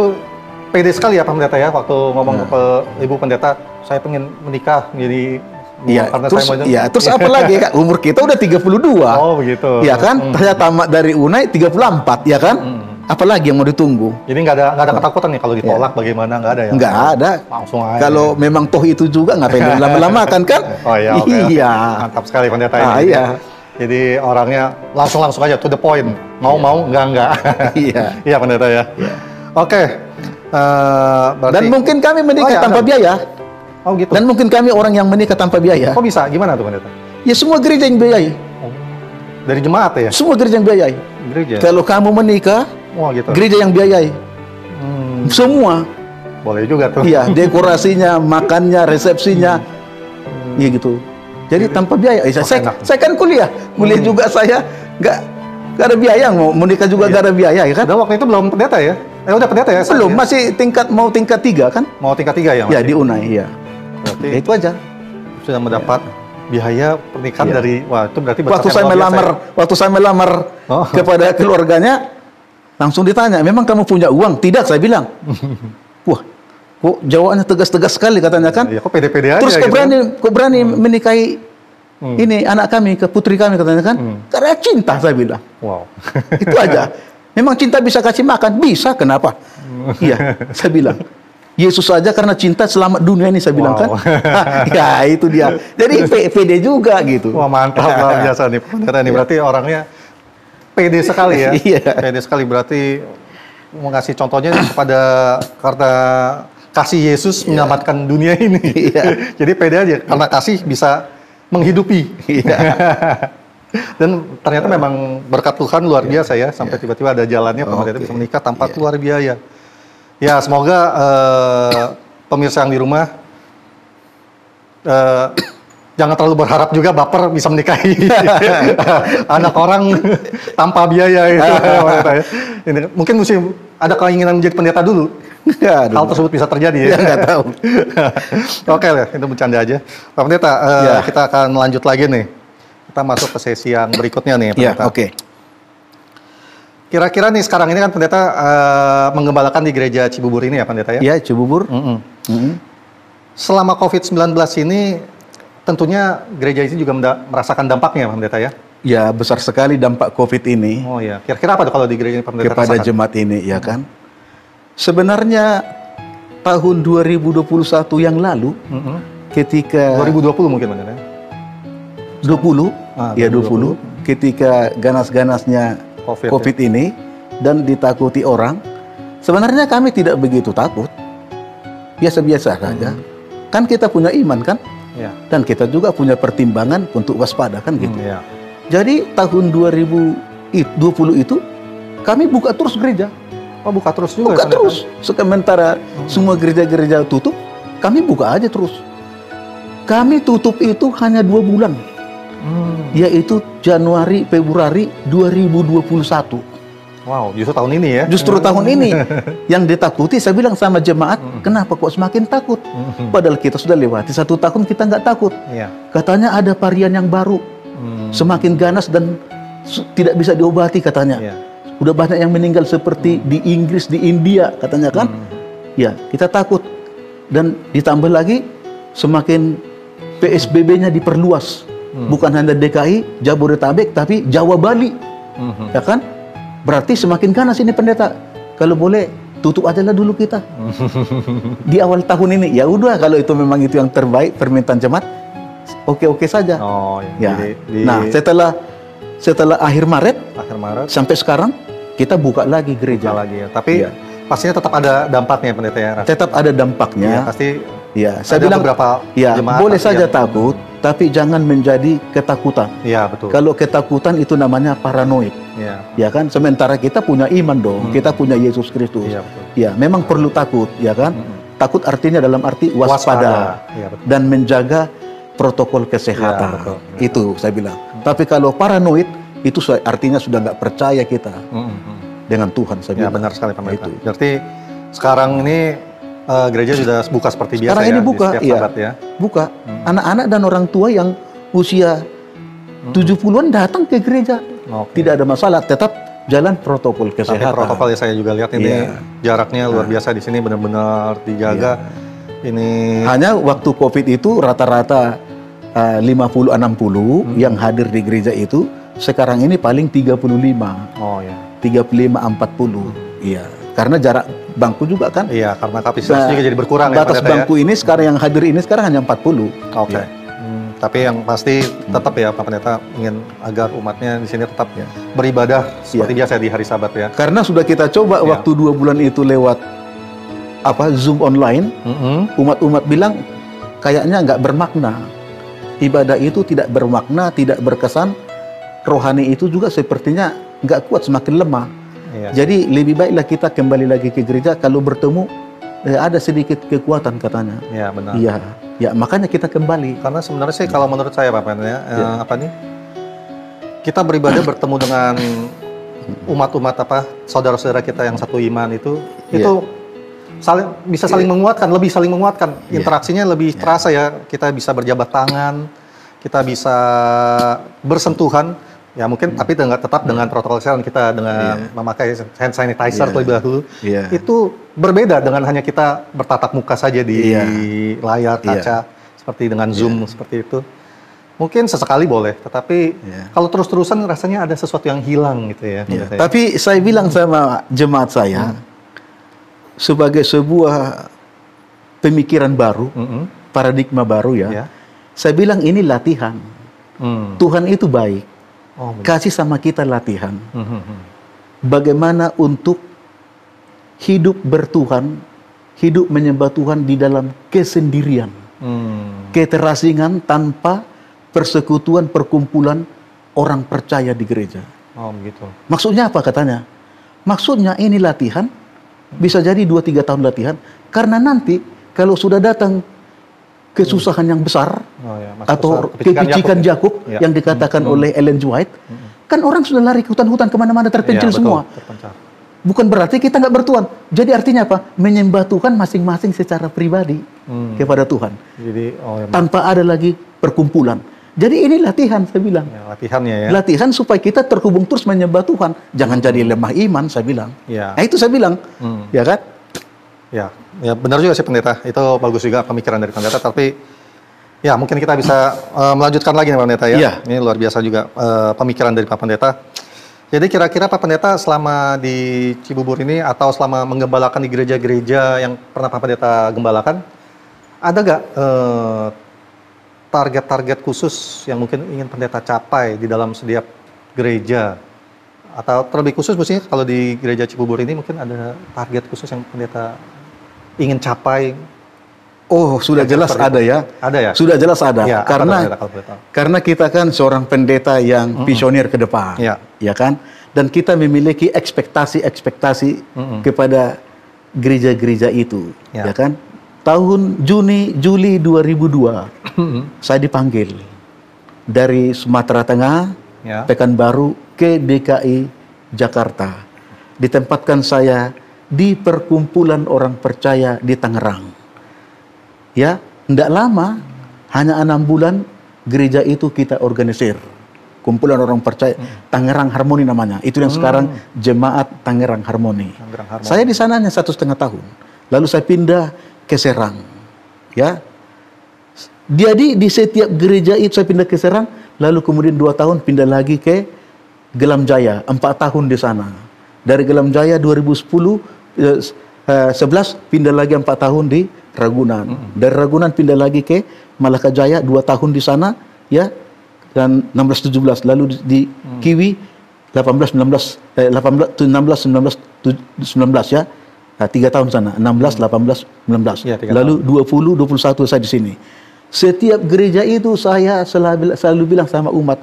pede sekali ya Pak Pendeta ya waktu ngomong ke Ibu Pendeta, saya pengen menikah jadi Iya, karena terus saya mau ya terus apa lagi kan umur kita udah 32. Oh begitu. Ya kan? Saya tamat dari UNAI 34 ya kan? Apalagi yang mau ditunggu? Jadi nggak ada ketakutan nih kalau ditolak bagaimana, nggak ada ya? Nggak ada. Langsung aja. Kalau memang toh itu juga ngapain lama-lama kan? Oh iya, oke. Iya. Mantap sekali Pendeta ini. Iya. Jadi orangnya langsung aja to the point. Mau enggak. Iya. Iya Pendeta ya. Oke. Berarti Dan mungkin kami menikah Oh, iya, tanpa ada. biaya. Oh gitu. Dan mungkin kami orang yang menikah tanpa biaya. Kok bisa? Gimana tuh Pendeta? Ya semua gereja yang biayai. Dari jemaat ya? Semua gereja yang biayai. Gereja. Kalau kamu menikah, Wah gitu. gereja yang biayai. Semua. Boleh juga tuh. Iya, dekorasinya, makannya, resepsinya. Iya gitu. Jadi tanpa biaya. enak. Saya kan kuliah juga saya nggak ada biaya, mau nikah juga nggak ada biaya ya kan? Dan waktu itu belum pendeta ya? Udah pendeta ya? Belum, ya? masih tingkat 3 kan? Mau tingkat 3 ya? Ya masih? di UNAI ya. Berarti Ya, itu aja. sudah mendapat biaya pernikahan Iya. dari, wah itu berarti Waktu berkat saya yang luar biasa melamar, waktu saya melamar Oh. kepada keluarganya, langsung ditanya, memang kamu punya uang? Tidak, saya bilang. Wah, Kok jawabannya tegas-tegas sekali katanya kan? Ya, kok pede-pede aja Terus gitu. kok berani menikahi ini anak kami, ke putri kami katanya kan? Karena cinta, saya bilang. Wow. Itu aja. Memang cinta bisa kasih makan? Bisa, kenapa? Iya, saya bilang. Yesus saja karena cinta selamat dunia ini, saya bilang kan. Ya itu dia. Jadi pede juga gitu. Wah, mantap, luar biasa nih pendeta nih. Berarti orangnya pede sekali ya. Iya. Pede sekali, berarti mau ngasih contohnya kepada karena kasih Yesus menyelamatkan dunia ini. Iya. Jadi pede aja karena kasih bisa menghidupi. Iya. Dan ternyata memang berkat Tuhan luar biasa ya, sampai tiba-tiba ada jalannya pendeta bisa menikah tanpa keluar biaya. Ya, semoga pemirsa yang di rumah jangan terlalu berharap juga baper bisa menikahi anak orang tanpa biaya itu. Ini, mungkin mesti ada keinginan menjadi pendeta dulu. Ya, Hal tersebut bisa terjadi ya. Nggak tahu. Oke lah, itu bercanda aja. Pak Pendeta, kita akan lanjut lagi nih. Kita masuk ke sesi yang berikutnya nih, Pendeta. Oke. Kira-kira nih sekarang ini kan Pendeta menggembalakan di gereja Cibubur ini ya, Pendeta ya? Ya, Cibubur. Selama COVID-19 ini, tentunya gereja ini juga merasakan dampaknya, Pak Pendeta ya? Ya, besar sekali dampak COVID ini. Oh ya, kira-kira apa tuh kalau di gereja ini, Pak Pendeta? Kepada jemaat ini, ya kan? Sebenarnya tahun 2021 yang lalu, ketika 2020 mungkin, Pak Pendeta? 20, ya 2020. 20, ketika ganas-ganasnya COVID ini dan ditakuti orang, sebenarnya kami tidak begitu takut, biasa-biasa saja. Kan kita punya iman kan, Ya. dan kita juga punya pertimbangan untuk waspada kan gitu. Ya. Jadi tahun 2020 itu kami buka terus gereja. Oh, buka terus juga? Buka Pendeta? terus. Sementara semua gereja-gereja tutup, kami buka aja terus. Kami tutup itu hanya 2 bulan, yaitu Januari, Februari 2021. Wow, justru tahun ini ya? Justru tahun ini yang ditakuti, saya bilang sama jemaat, kenapa kok semakin takut? Padahal kita sudah lewati 1 tahun, kita nggak takut. Iya. Katanya ada varian yang baru, semakin ganas dan tidak bisa diobati katanya. Iya. Udah banyak yang meninggal seperti di Inggris, di India katanya kan. Ya, kita takut. Dan ditambah lagi semakin PSBB-nya diperluas. Bukan hanya DKI, Jabodetabek, tapi Jawa Bali. Ya kan? Berarti semakin ganas ini pendeta. Kalau boleh tutup aja lah dulu kita. Di awal tahun ini. Ya udah, kalau itu memang itu yang terbaik permintaan jemaat, oke-oke saja. Oh, Ya. jadi Nah, setelah akhir Maret sampai sekarang kita buka lagi gereja lagi ya. Tapi Iya. pastinya tetap ada dampaknya, Pendeta ya? tetap ada dampaknya. Iya, pasti Ya, saya ada bilang beberapa ya jemaat boleh pasti saja yang- takut, tapi jangan menjadi ketakutan. Iya, betul. Kalau ketakutan itu namanya paranoid, Iya. ya kan? Sementara kita punya iman dong, kita punya Yesus Kristus. Iya, betul. Ya, memang perlu takut, ya kan? Takut artinya dalam arti waspada, Iya, betul. dan menjaga protokol kesehatan. Ya, betul. Itu saya bilang. Tapi kalau paranoid itu artinya sudah nggak percaya kita dengan Tuhan. Saya Ya, bilang. benar sekali, Pak Pendeta. Itu. Berarti sekarang ini gereja sudah buka seperti biasa Sekarang ya? ini buka, di setiap iya. Sabat ya? Buka. Anak-anak dan orang tua yang usia 70-an datang ke gereja. Oke. Tidak ada masalah, tetap jalan protokol Tapi kesehatan. protokol ya saya juga lihat ini Iya. jaraknya luar biasa di sini benar-benar dijaga. Ini Hanya waktu COVID itu rata-rata 50-60 yang hadir di gereja itu, sekarang ini paling 35, oh ya. 35-40. Iya. Karena jarak bangku juga kan. Iya, karena kapasitas juga jadi berkurang ya, batas Pendeta ya? bangku ini sekarang yang hadir ini sekarang hanya 40. Oke. Ya. Tapi yang pasti tetap ya Pak Pendeta ingin agar umatnya di sini tetap beribadah seperti biasa di hari Sabat ya. Karena sudah kita coba Ya. waktu 2 bulan itu lewat Zoom online, umat-umat bilang kayaknya nggak bermakna. Ibadah itu tidak bermakna, tidak berkesan. Rohani itu juga sepertinya nggak kuat, semakin lemah. Iya. Jadi lebih baiklah kita kembali lagi ke gereja, kalau bertemu ada sedikit kekuatan katanya. Iya, benar. Iya, ya makanya kita kembali. Karena sebenarnya sih kalau menurut saya Pak Pendeta apa nih? Kita beribadah bertemu dengan umat-umat saudara-saudara kita yang satu iman itu bisa saling menguatkan, lebih saling menguatkan. Interaksinya lebih terasa ya. Kita bisa berjabat tangan, kita bisa bersentuhan Ya mungkin tapi tetap dengan protokol kesehatan kita dengan memakai hand sanitizer terlebih dahulu. Itu berbeda dengan hanya kita bertatap muka saja di layar kaca seperti dengan Zoom seperti itu. Mungkin sesekali boleh, tetapi kalau terus-terusan rasanya ada sesuatu yang hilang gitu ya. Tapi saya bilang sama jemaat saya sebagai sebuah pemikiran baru, paradigma baru ya. Saya bilang ini latihan. Tuhan itu baik. Kasih sama kita latihan. Bagaimana untuk hidup bertuhan, hidup menyembah Tuhan di dalam kesendirian. Keterasingan tanpa persekutuan, perkumpulan orang percaya di gereja. Begitu. Maksudnya apa katanya? Maksudnya ini latihan, bisa jadi 2-3 tahun latihan, karena nanti kalau sudah datang kesusahan yang besar, atau kepicikan Yakub yang dikatakan oleh Ellen G. White, kan orang sudah lari ke hutan-hutan kemana-mana terpencil semua. Bukan berarti kita nggak bertuhan. Jadi artinya apa? Menyembah Tuhan masing-masing secara pribadi kepada Tuhan. Jadi, tanpa ada lagi perkumpulan. Jadi ini latihan, saya bilang. Latihannya ya. Latihan supaya kita terhubung terus menyembah Tuhan. Jangan jadi lemah iman, saya bilang. Nah itu saya bilang, ya kan? Ya benar juga sih pendeta. Itu bagus juga pemikiran dari pendeta. Tapi ya mungkin kita bisa melanjutkan lagi nih Pak Pendeta ya. Ini luar biasa juga pemikiran dari Pak Pendeta. Jadi kira-kira Pak Pendeta selama di Cibubur ini atau selama menggembalakan di gereja-gereja yang pernah Pak Pendeta gembalakan, ada nggak target-target khusus yang mungkin ingin Pendeta capai di dalam setiap gereja? Atau terlebih khusus maksudnya kalau di gereja Cibubur ini mungkin ada target khusus yang Pendeta ingin capai? Oh, sudah jelas ada ya. Ada ya? Sudah jelas ada. Ya, karena kita kan seorang pendeta yang visioner ke depan. Ya kan? Dan kita memiliki ekspektasi kepada gereja-gereja itu. Ya kan? Tahun Juli 2002 saya dipanggil dari Sumatera Tengah, Pekanbaru ke DKI Jakarta. Ditempatkan saya di perkumpulan orang percaya di Tangerang. Ya, tidak lama, hanya 6 bulan gereja itu kita organisir. Kumpulan orang percaya, Tangerang Harmoni namanya. Itu yang sekarang Jemaat Tangerang Harmoni. Saya di sana hanya 1,5 tahun. Lalu saya pindah ke Serang. Ya, jadi di setiap gereja itu saya pindah ke Serang. Lalu kemudian 2 tahun pindah lagi ke Gelam Jaya, 4 tahun di sana. Dari Gelam Jaya 2011 pindah lagi 4 tahun di Ragunan. Dari Ragunan pindah lagi ke Malaka Jaya 2 tahun di sana, ya. Dan 16-17 lalu di Kiwi 18-19 ya. 3 tahun sana, 16, 18, 19. Lalu 20, 21 saya di sini. Setiap gereja itu saya selalu bilang sama umat,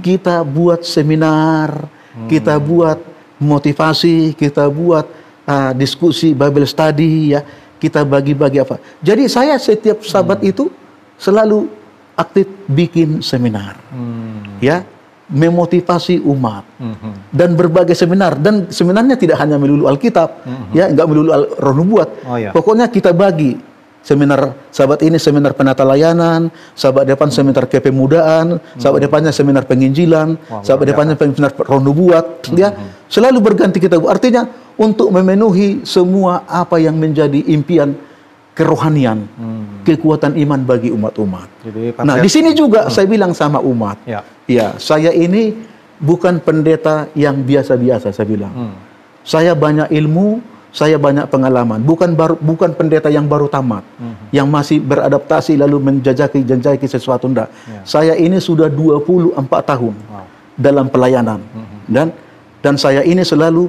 kita buat seminar, kita buat motivasi, kita buat diskusi Bible study ya, kita bagi-bagi apa. Jadi saya setiap Sabat itu selalu aktif bikin seminar. Ya, memotivasi umat. Dan berbagai seminar, dan seminarnya tidak hanya melulu Alkitab, ya, enggak melulu Roh Nubuat. Pokoknya kita bagi seminar Sabat ini seminar penata layanan, Sabat depan seminar kepemudaan, Sabat depannya seminar penginjilan, Sabat depannya seminar Roh Nubuat, ya. Selalu berganti kita. Artinya untuk memenuhi semua apa yang menjadi impian kerohanian, kekuatan iman bagi umat-umat. Nah, di sini juga saya bilang sama umat, ya, saya ini bukan pendeta yang biasa-biasa, saya bilang. Saya banyak ilmu, saya banyak pengalaman. Bukan pendeta yang baru tamat, yang masih beradaptasi lalu menjajaki sesuatu, enggak. Saya ini sudah 24 tahun dalam pelayanan, dan saya ini selalu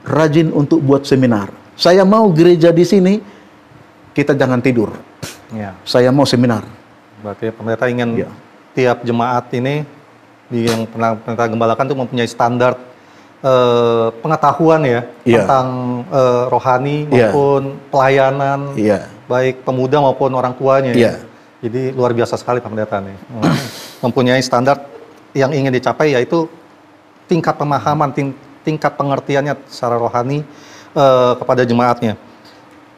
rajin untuk buat seminar. Saya mau gereja di sini kita jangan tidur. Saya mau seminar. Berarti pendeta ingin tiap jemaat ini yang pernah pendeta gembalakan itu mempunyai standar pengetahuan ya tentang rohani maupun pelayanan, baik pemuda maupun orang tuanya. Jadi luar biasa sekali Pak Pendeta nih. Mempunyai standar yang ingin dicapai, yaitu tingkat pemahaman, tingkat pengertiannya secara rohani kepada jemaatnya.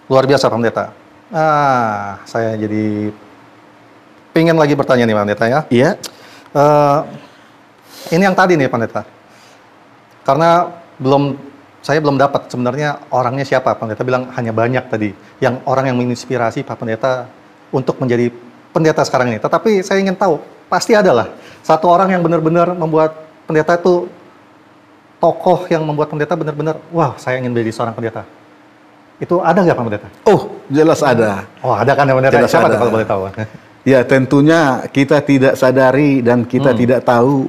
Luar biasa Pak Pendeta. Saya jadi pengen lagi bertanya nih Pak Pendeta ya. Ini yang tadi nih Pendeta. Karena saya belum dapat sebenarnya orangnya siapa. Pendeta bilang hanya banyak tadi. Yang orang yang menginspirasi Pak Pendeta untuk menjadi pendeta sekarang ini. Tetapi saya ingin tahu, pasti adalah satu orang yang benar-benar membuat pendeta itu, tokoh yang membuat pendeta benar-benar, wah saya ingin menjadi seorang pendeta. Itu ada nggak Pak Pendeta? Oh, jelas ada. Oh ada kan ya Pendeta? Jelas Siapa ada. tuh kalau boleh tahu? Ya tentunya kita tidak sadari dan kita tidak tahu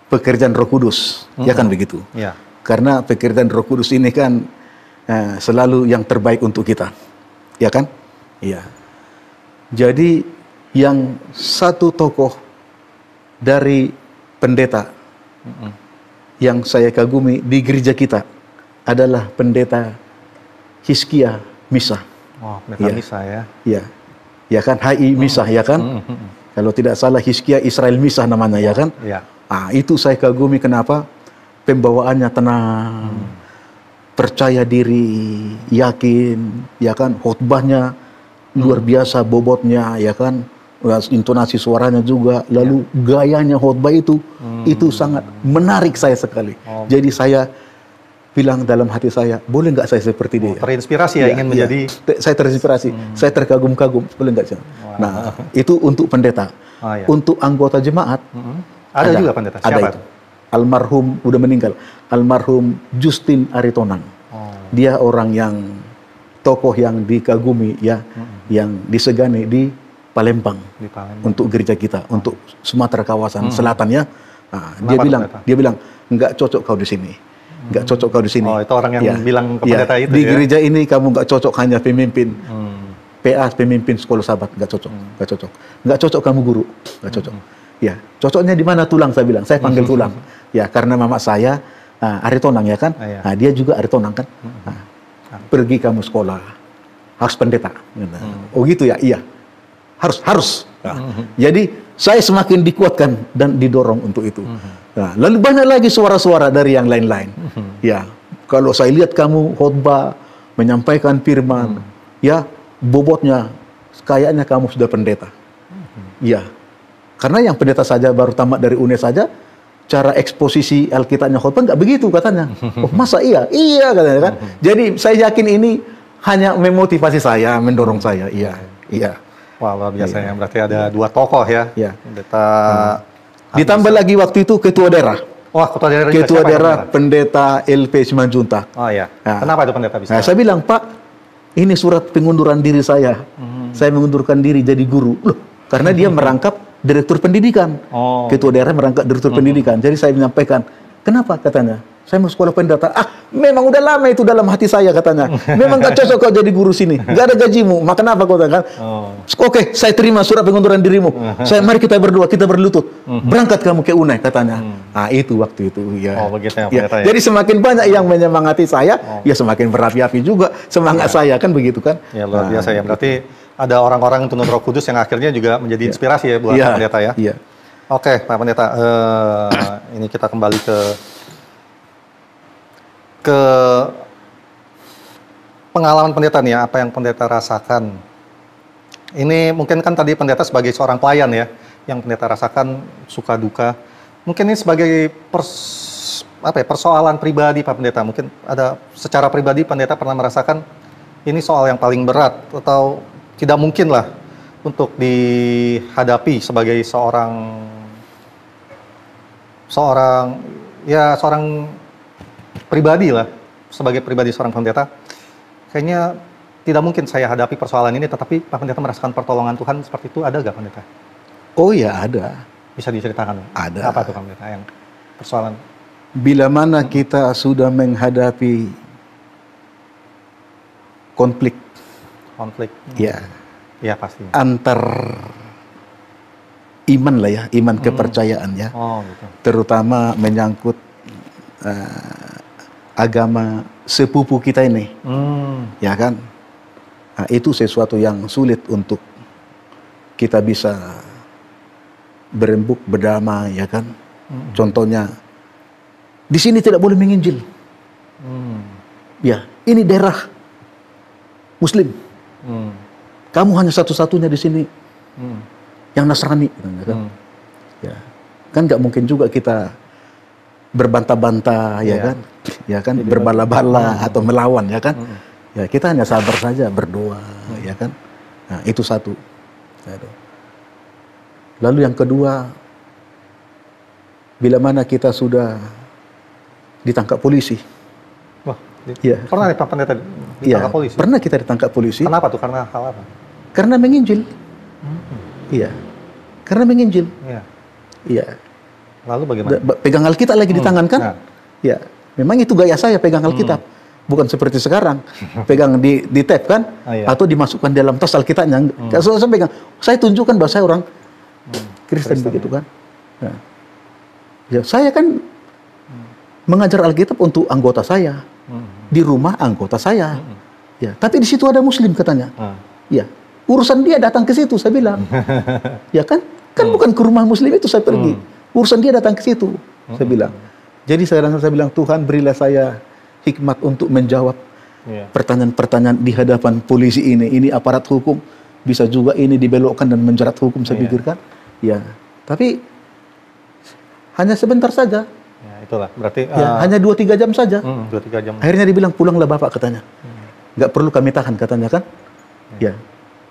pekerjaan Roh Kudus, ya kan begitu. Ya. Karena pekerjaan Roh Kudus ini kan selalu yang terbaik untuk kita, ya kan? Iya. Jadi yang satu tokoh dari pendeta yang saya kagumi di gereja kita adalah pendeta Hizkia Misah. Oh, pendeta Iya. Misah ya. Ya, ya kan, HI Misah, ya kan? Kalau tidak salah Hizkia Israel Misah namanya, ya kan? Iya. Itu saya kagumi. Kenapa? Pembawaannya tenang, percaya diri, yakin, ya kan? Khotbahnya luar biasa, bobotnya, ya kan? Intonasi suaranya juga, lalu gayanya khotbah itu sangat menarik saya sekali. Oh. Jadi saya bilang dalam hati saya, boleh nggak saya seperti dia? Terinspirasi ya, ingin menjadi. Saya terinspirasi, saya terkagum-kagum, boleh nggak sih? Nah, itu untuk pendeta. Oh, iya. Untuk anggota jemaat, Ada juga pendeta. ada Siapa itu. Almarhum, udah meninggal, almarhum Justin Aritonang. Oh. Dia orang yang tokoh yang dikagumi, ya, yang disegani di Palembang Di Palembang. untuk gereja kita, untuk Sumatera kawasan selatan, ya. Nah, Kenapa, dia bilang nggak cocok kau di sini, nggak cocok kau di sini. Oh, itu orang yang Ya, bilang ke ya, pendeta itu di ya? gereja ini kamu nggak cocok, hanya pemimpin. PA, pemimpin sekolah sahabat, nggak cocok, nggak cocok, nggak cocok kamu guru, nggak cocok. Ya, cocoknya di mana? Tulang, saya bilang, saya panggil tulang. Ya, karena mama saya Aritonang, ya kan? Iya. Nah, dia juga Aritonang kan? Nah, pergi kamu sekolah, harus pendeta. Oh gitu ya, iya, harus. Nah, jadi saya semakin dikuatkan dan didorong untuk itu. Nah, lalu banyak lagi suara-suara dari yang lain-lain. Ya, kalau saya lihat kamu khotbah, menyampaikan firman, ya bobotnya kayaknya kamu sudah pendeta. Ya, karena yang pendeta saja baru tamat dari UNES saja, cara eksposisi Alkitabnya khotbah nggak begitu katanya. Oh masa iya? Iya katanya kan. Jadi saya yakin ini hanya memotivasi saya, mendorong saya. Iya. Wah luar biasa ya. Berarti ada dua tokoh ya. Iya. Pendeta. Ditambah lagi waktu itu ketua daerah. Wah ketua daerah. juga. Ketua Siapa yang daerah pendeta? pendeta LP Simanjunta. Oh iya. Nah. Kenapa itu pendeta bisa? Nah, saya bilang, Pak, ini surat pengunduran diri saya. Saya mengundurkan diri jadi guru. Loh, karena dia merangkap direktur pendidikan. Oh. Ketua daerah merangkap direktur pendidikan. Jadi saya menyampaikan, kenapa katanya? Saya mau sekolah pendeta. Memang udah lama itu dalam hati saya katanya. Memang gak cocok kau jadi guru sini. Gak ada gajimu. Maka kenapa kau kan? Oh. Oke, saya terima surat pengunduran dirimu. Mari kita berdoa, kita berlutut. Berangkat kamu ke UNES katanya. Itu waktu itu ya. Oh begitu ya Ya, pendeta ya. jadi semakin banyak yang menyemangati saya, ya semakin berapi-api juga semangat saya, kan begitu kan? Ya luar biasa ya. Berarti ada orang-orang yang tunut Roh Kudus yang akhirnya juga menjadi inspirasi ya buat Pak Pendeta ya. Iya. Oke Pak Pendeta, ini kita kembali ke pengalaman pendeta nih ya, apa yang pendeta rasakan. Ini mungkin kan tadi pendeta sebagai seorang pelayan ya, yang pendeta rasakan suka duka. Mungkin ini sebagai persoalan pribadi Pak Pendeta. Mungkin ada secara pribadi pendeta pernah merasakan ini soal yang paling berat atau tidak mungkin lah untuk dihadapi sebagai seorang pribadi lah, sebagai pribadi seorang pendeta. Kayaknya tidak mungkin saya hadapi persoalan ini, tetapi Pak Pendeta merasakan pertolongan Tuhan seperti itu, ada nggak Pendeta? Oh ya ada. Bisa diceritakan? Ada. Apa tuh Pak Pendeta yang persoalan? Bila mana kita sudah menghadapi konflik, ya, ya pasti. antar iman lah ya, iman kepercayaan ya, Oh gitu. terutama menyangkut agama sepupu kita ini, ya kan? Nah, itu sesuatu yang sulit untuk kita bisa berembuk, berdamai, ya kan? Contohnya, di sini tidak boleh menginjil. Ya, ini daerah Muslim. Kamu hanya satu-satunya di sini yang Nasrani, ya kan? Ya. Kan nggak mungkin juga kita berbantah-bantah, ya kan? Ya kan, berbala-bala atau melawan, ya kan? Ya kita hanya sabar saja, berdoa, ya kan? Nah, itu satu. Lalu yang kedua, bila mana kita sudah ditangkap polisi. Wah, ya. Pernah Pak Pendeta ditangkap polisi? Pernah kita ditangkap polisi. Kenapa tuh? Karena hal apa? Karena menginjil. Iya. Karena menginjil. Iya. Iya. Lalu bagaimana? Pegang Alkitab lagi di tangan kan? Nah. Ya. Memang itu gaya saya pegang Alkitab. Bukan seperti sekarang. Pegang di tab kan? Iya. Atau dimasukkan dalam tas Alkitabnya. Saya pegang. Saya tunjukkan bahwa saya orang Kristen begitu kan? Nah. Ya, saya kan mengajar Alkitab untuk anggota saya. Di rumah anggota saya. Ya, tapi di situ ada Muslim katanya. Ya, urusan dia datang ke situ, saya bilang. Ya kan? Kan bukan ke rumah Muslim itu saya pergi. Urusan dia datang ke situ, saya bilang. Jadi saya bilang, Tuhan berilah saya hikmat untuk menjawab pertanyaan-pertanyaan di hadapan polisi ini. Ini aparat hukum, bisa juga ini dibelokkan dan menjerat hukum, saya pikirkan. Ya, tapi hanya sebentar saja. Ya, itulah. Berarti hanya 2-3 jam saja. 2-3 jam. Akhirnya dibilang, pulanglah Bapak katanya. Nggak perlu kami tahan katanya kan. Ya,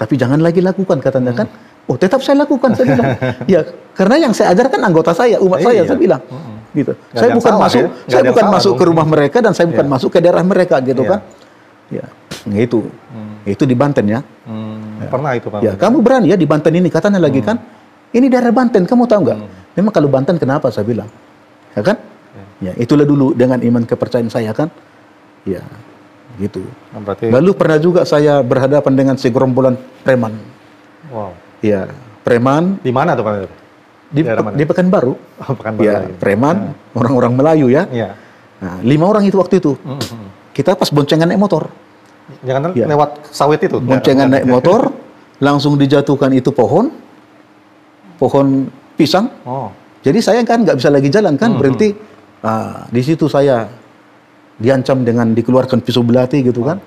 tapi jangan lagi lakukan katanya kan. Oh, tetap saya lakukan, saya bilang. Ya, karena yang saya ajarkan anggota saya, umat saya bilang. Gitu. Saya bukan masuk, saya bukan masuk ke rumah mereka dan saya bukan masuk ke daerah mereka gitu kan. Ya, itu. Itu di Banten ya. Pernah itu Pak. Ya, kamu berani ya di Banten ini katanya lagi kan. Ini daerah Banten, kamu tahu nggak? Memang kalau Banten kenapa saya bilang? Ya kan? Ya, itulah dulu dengan iman kepercayaan saya kan. Ya, gitu. Nah, berarti... Lalu pernah juga saya berhadapan dengan segerombolan preman. Wow. Ya, preman. Di mana tuh Pak? Di Pekanbaru. Oh, Pekanbaru. Ya, preman, orang-orang Melayu ya. Iya. Nah, 5 orang itu waktu itu. Kita pas boncengan naik motor. Jangan lewat sawit itu. Boncengan naik motor, langsung dijatuhkan itu pohon pisang. Oh. Jadi saya kan nggak bisa lagi jalan kan, berhenti. Di situ saya diancam dengan dikeluarkan pisau belati gitu kan.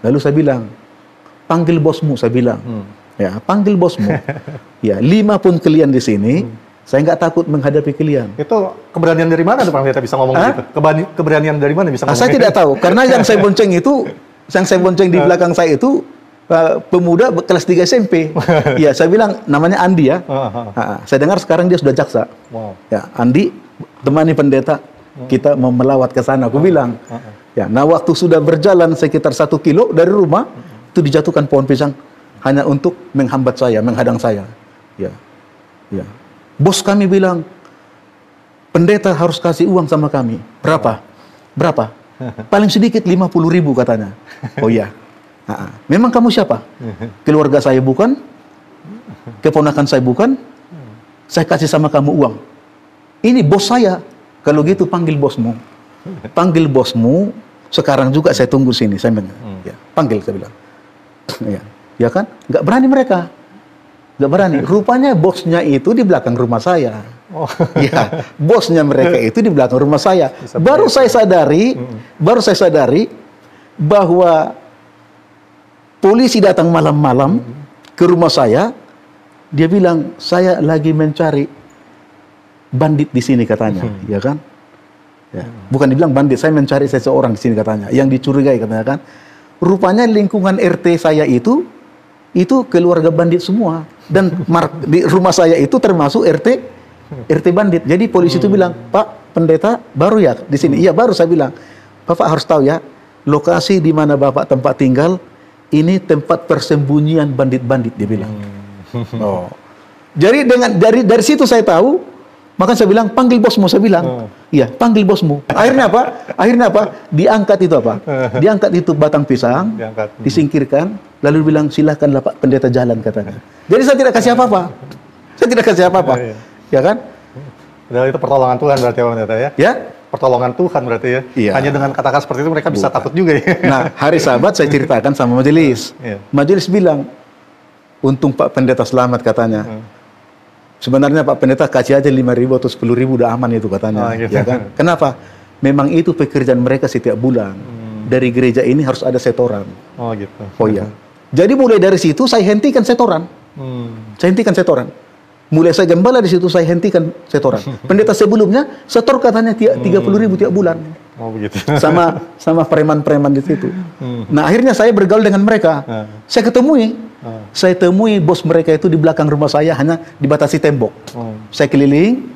Lalu saya bilang, panggil bosmu, saya bilang. Ya, panggil bosmu. Ya, 5 pun kalian di sini, saya nggak takut menghadapi kalian. Itu keberanian dari mana tuh Pak Pendeta bisa ngomong gitu? Keberanian dari mana bisa ngomong? Saya tidak tahu, karena yang saya bonceng itu, di belakang saya itu pemuda kelas 3 SMP. Ya, saya bilang namanya Andi ya. Saya dengar sekarang dia sudah jaksa. Wow. Ya, Andi, temani pendeta, kita mau melawat ke sana. Aku bilang. Ya, nah waktu sudah berjalan sekitar 1 kilo dari rumah, itu dijatuhkan pohon pisang hanya untuk menghambat saya, menghadang saya. Ya, ya. Bos kami bilang, pendeta harus kasih uang sama kami. Berapa? Berapa? Paling sedikit 50.000 katanya. Oh iya. Memang kamu siapa? Keluarga saya bukan, keponakan saya bukan, saya kasih sama kamu uang. Ini bos saya. Kalau gitu panggil bosmu. Panggil bosmu, sekarang juga saya tunggu sini. Saya ya, panggil, saya bilang. Ya kan? Nggak berani mereka. Nggak berani. Rupanya bosnya itu di belakang rumah saya. Ya, bosnya mereka itu di belakang rumah saya. Baru saya sadari bahwa polisi datang malam-malam ke rumah saya. Dia bilang, saya lagi mencari bandit di sini katanya, ya kan? Ya. Bukan dibilang bandit, saya mencari seseorang di sini katanya, yang dicurigai katanya kan. Rupanya lingkungan RT saya itu keluarga bandit semua, dan di rumah saya itu termasuk RT bandit. Jadi polisi itu bilang, Pak Pendeta baru ya di sini? Iya baru, saya bilang. Bapak harus tahu ya, lokasi di mana Bapak tempat tinggal ini tempat persembunyian bandit-bandit, dia bilang. Oh. Jadi dari situ saya tahu, maka saya bilang panggil bosmu, saya bilang. Iya, panggil bosmu. Akhirnya apa? Diangkat itu apa? Diangkat itu batang pisang, disingkirkan, lalu bilang silahkanlah Pak Pendeta jalan katanya. Jadi saya tidak kasih apa-apa. Saya tidak kasih apa-apa. Ya kan? Padahal itu pertolongan Tuhan berarti Pak Pendeta ya? Ya? Pertolongan Tuhan berarti ya? Iya. Hanya dengan kata-kata seperti itu mereka bisa takut juga ya? Nah, hari Sabat saya ceritakan sama majelis. Majelis bilang, untung Pak Pendeta selamat katanya. Sebenarnya Pak Pendeta kasih aja 5.000 atau 10.000 udah aman itu katanya. Gitu. Ya kan? Kenapa? Memang itu pekerjaan mereka setiap bulan. Dari gereja ini harus ada setoran. Oh gitu. Oh iya. Jadi mulai dari situ saya hentikan setoran. Saya hentikan setoran. Mulai saya gembala di situ, saya hentikan setoran. Pendeta sebelumnya setor katanya 30.000 tiap bulan. Oh begitu. Sama preman-preman di situ. Nah, akhirnya saya bergaul dengan mereka. Saya temui bos mereka itu di belakang rumah saya, hanya dibatasi tembok. Saya keliling,